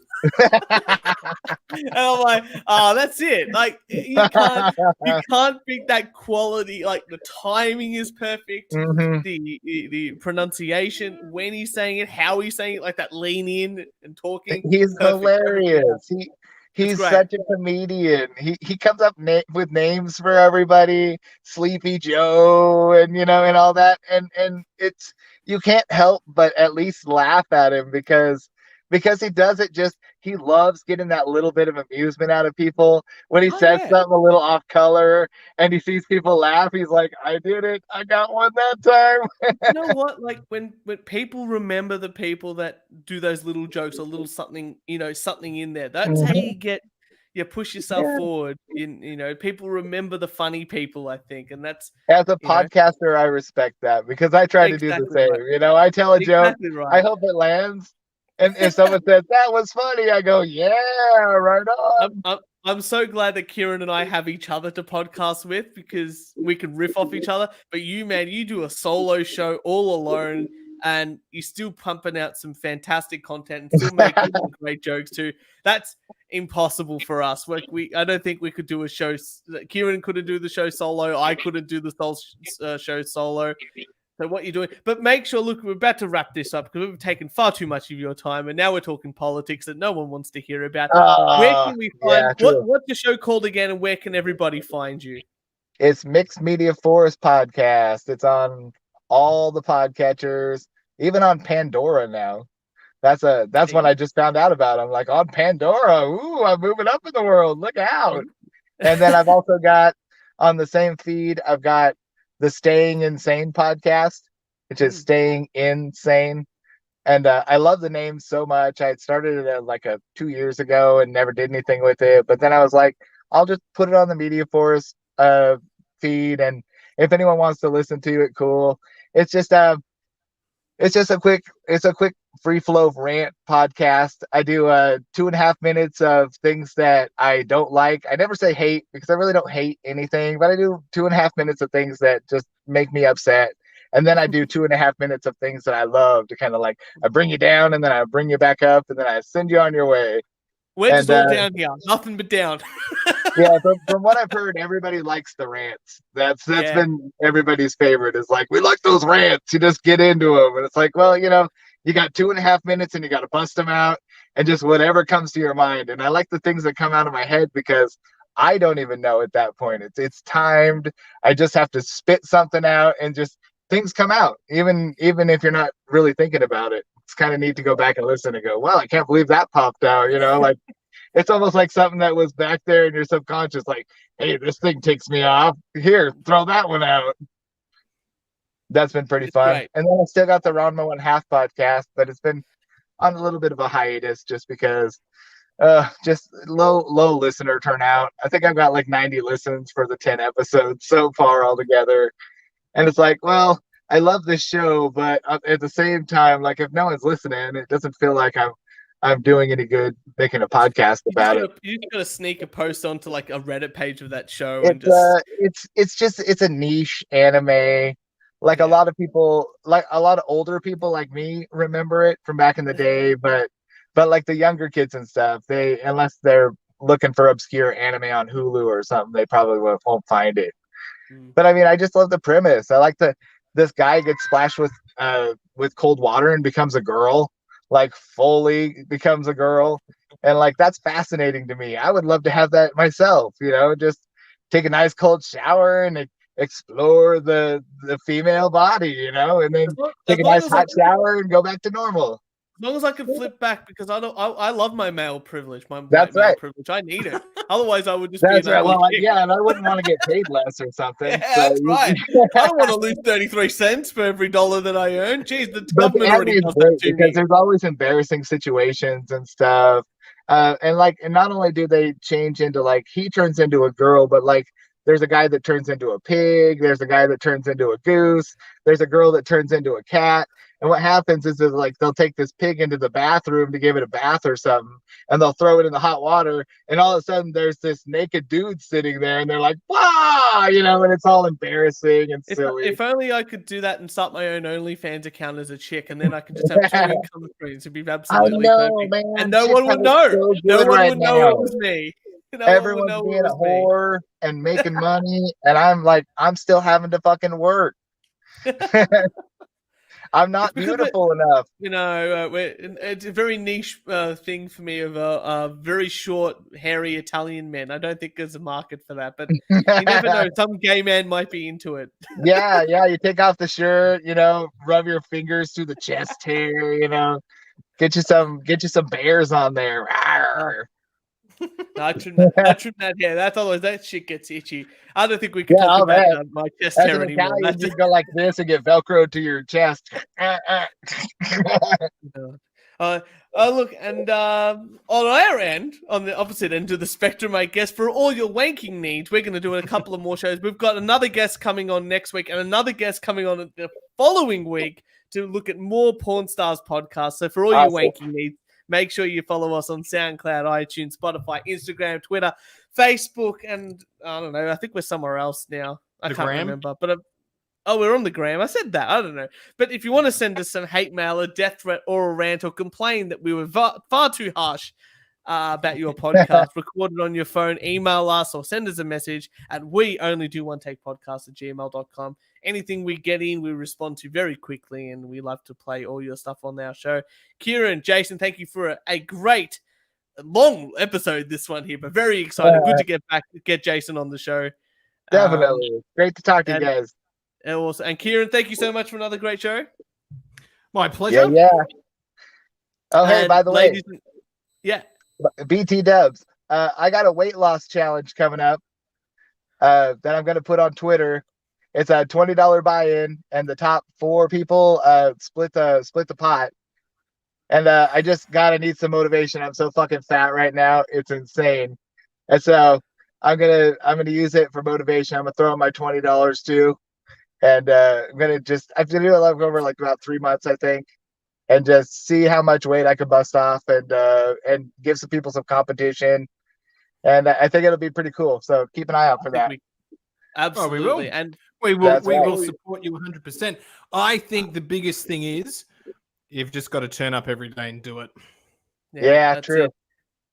And I'm like, that's it. Like, you can't beat that quality. Like, the timing is perfect. The pronunciation, when he's saying it, how he's saying it, like that lean in and talking.
He's hilarious. He's such a comedian. He comes up with names for everybody, Sleepy Joe, and and all that, and it's you can't help but at least laugh at him because he does it he loves getting that little bit of amusement out of people. When he says something a little off color and he sees people laugh, he's like, I did it. I got one that time.
You know what? Like when people remember the people that do those little jokes or little something, something in there. That's how you push yourself forward. People remember the funny people, I think. And that's,
as a podcaster, I respect that because I try to do the same.
Right.
I tell a joke.
Right.
I hope it lands. And if someone says that was funny, I go, yeah, right on.
I'm so glad that Kieran and I have each other to podcast with because we can riff off each other. But you, man, you do a solo show all alone and you're still pumping out some fantastic content and still making some great jokes too. That's impossible for us. I don't think we could do a show. Kieran couldn't do the show solo. I couldn't do the show solo. So what you're doing, but make sure, look, we're about to wrap this up because we've taken far too much of your time and now we're talking politics that no one wants to hear about. Where can we find, what's your show called again and where can everybody find you?
It's Mixed Media Forest Podcast. It's on all the podcatchers, even on Pandora now. That's what I just found out about. I'm like, on Pandora. Ooh, I'm moving up in the world. Look out. And then I've also got on the same feed, I've got the Staying Insane podcast, which is Staying Insane. And I love the name so much. I had started it like 2 years ago and never did anything with it. But then I was like, I'll just put it on the Media Force feed. And if anyone wants to listen to it, cool. It's just a quick free flow rant podcast. I do 2.5 minutes of things that I don't like. I never say hate because I really don't hate anything, but I do 2.5 minutes of things that just make me upset. And then I do 2.5 minutes of things that I love to kind of like, I bring you down and then I bring you back up and then I send you on your way.
We're just
And,
all down here, nothing but down.
yeah, from what I've heard, everybody likes the rants. That's
Yeah.
been everybody's favorite. Is like, we like those rants. You just get into them, and it's like, well, you got 2.5 minutes, and you got to bust them out, and just whatever comes to your mind. And I like the things that come out of my head because I don't even know at that point. It's timed. I just have to spit something out, and just things come out, even if you're not really thinking about it. It's kind of neat to go back and listen and go, well, I can't believe that popped out. Like. It's almost like something that was back there in your subconscious, like, hey, this thing ticks me off. Here, throw that one out. That's been pretty fun.
Great.
And then I still got the Ranma 1/2 podcast, but it's been on a little bit of a hiatus just because just low listener turnout. I think I've got like 90 listens for the 10 episodes so far altogether. And it's like, well, I love this show, but at the same time, like if no one's listening, it doesn't feel like I'm doing any good making a podcast about it.
You just gotta sneak a post onto like a Reddit page of that show and
It's a niche anime. Like a lot of people, like a lot of older people like me remember it from back in the day, but like the younger kids and stuff, unless they're looking for obscure anime on Hulu or something, they probably won't find it. But I mean, I just love the premise. I like this guy gets splashed with cold water and becomes a girl. Like fully becomes a girl, and like that's fascinating to me. I would love to have that myself, just take a nice cold shower and explore the female body, and then take a nice hot shower and go back to normal.
As long as I can flip back, because I love my male privilege.
That's
male
right.
privilege. I need it. Otherwise, I would just
That's
be an
right. Well,
ugly chick.
yeah, and I wouldn't want to get paid less or something.
Yeah,
so
that's right. I don't want to lose 33 cents for every dollar that I earn. Jeez, the
But
government
the
already
anime
does
is
that
great
to
because
me.
there's always embarrassing situations and stuff. And not only do they change into like he turns into a girl, but like there's a guy that turns into a pig, there's a guy that turns into a goose, there's a girl that turns into a cat. And what happens is like they'll take this pig into the bathroom to give it a bath or something, and they'll throw it in the hot water, and all of a sudden there's this naked dude sitting there, and they're like, "Wow!" And it's all embarrassing and silly.
If only I could do that and start my own OnlyFans account as a chick, and then I could just have two income streams. It'd be absolutely perfect.
Man,
And no one would know.
So
No one
right
would
now.
know it was me.
Everyone's being a whore and making money, and I'm still having to fucking work. I'm not beautiful enough.
It's a very niche thing for me of very short, hairy Italian men. I don't think there's a market for that, but you never know. Some gay man might be into it.
Yeah. You take off the shirt, rub your fingers through the chest hair, get you some bears on there.
I trim that hair. That's otherwise that shit gets itchy. I don't think we can talk about my chest
As
hair
an
anymore.
Italian, you go like this and get Velcro to your chest.
Look, and on our end, on the opposite end of the spectrum, I guess, for all your wanking needs, we're going to do a couple of more shows. We've got another guest coming on next week and another guest coming on the following week to look at more Porn Stars podcasts. So for all your wanking needs, make sure you follow us on SoundCloud, iTunes, Spotify, Instagram, Twitter, Facebook, and I don't know. I think we're somewhere else now. I can't remember. But we're on the gram. I said that. I don't know. But if you want to send us some hate mail, a death threat, or a rant, or complain that we were far too harsh about your podcast, record it on your phone, email us, or send us a message at weonlydoontakepodcast@gmail.com. Anything we get in, we respond to very quickly, and we love to play all your stuff on our show. Kieran, Jason, thank you for a great, long episode, this one here, but very excited. Good to get Jason on the show.
Definitely. Great to talk to you guys.
And Kieran, thank you so much for another great show.
My pleasure.
Yeah. Oh, hey, by the way.
Yeah.
BT Dubs. I got a weight loss challenge coming up that I'm going to put on Twitter. It's a $20 buy-in, and the top 4 people split the pot. And I just gotta need some motivation. I'm so fucking fat right now; it's insane. And so I'm gonna use it for motivation. I'm gonna throw in my $20 too, and I'm gonna do it over like about 3 months, I think, and just see how much weight I can bust off, and give some people some competition. And I think it'll be pretty cool. So keep an eye out for that.
Absolutely. And
We will
That's right.
support you 100%. I think the biggest thing is you've just got to turn up every day and do it.
Yeah,
that's
true.
it.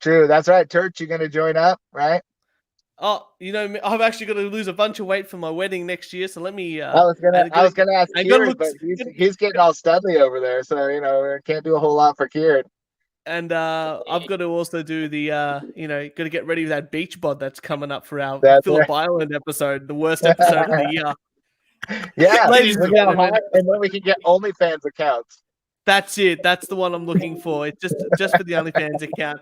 True. That's right. Church, you gonna join up, right?
Oh, I'm actually going to lose a bunch of weight for my wedding next year. So let me.
I was gonna ask
I gotta
Kieran,
look-
but he's getting all studly over there, so I can't do a whole lot for Kieran.
And I've got to also do the, got to get ready for that beach bod that's coming up for our
That's
Phillip
right.
Island episode, the worst episode of the year.
Yeah,
Ladies
we're
and
gonna
gentlemen.
hire, and then we can get OnlyFans accounts.
That's it. That's the one I'm looking for. It's just for the OnlyFans account.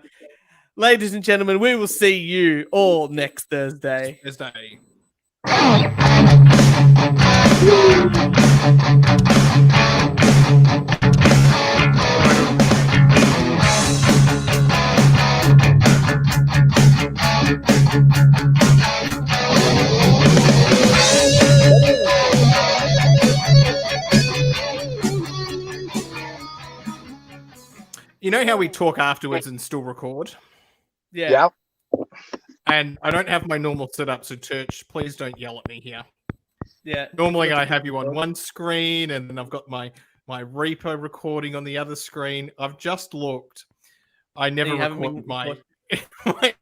Ladies and gentlemen, we will see you all next Thursday.
Thursday. You know how we talk afterwards and still record?
Yeah.
And I don't have my normal setup, so Church, please don't yell at me here.
Yeah.
Normally I have you on one screen and then I've got my repo recording on the other screen. I've just looked. I never
You haven't
recorded
been
my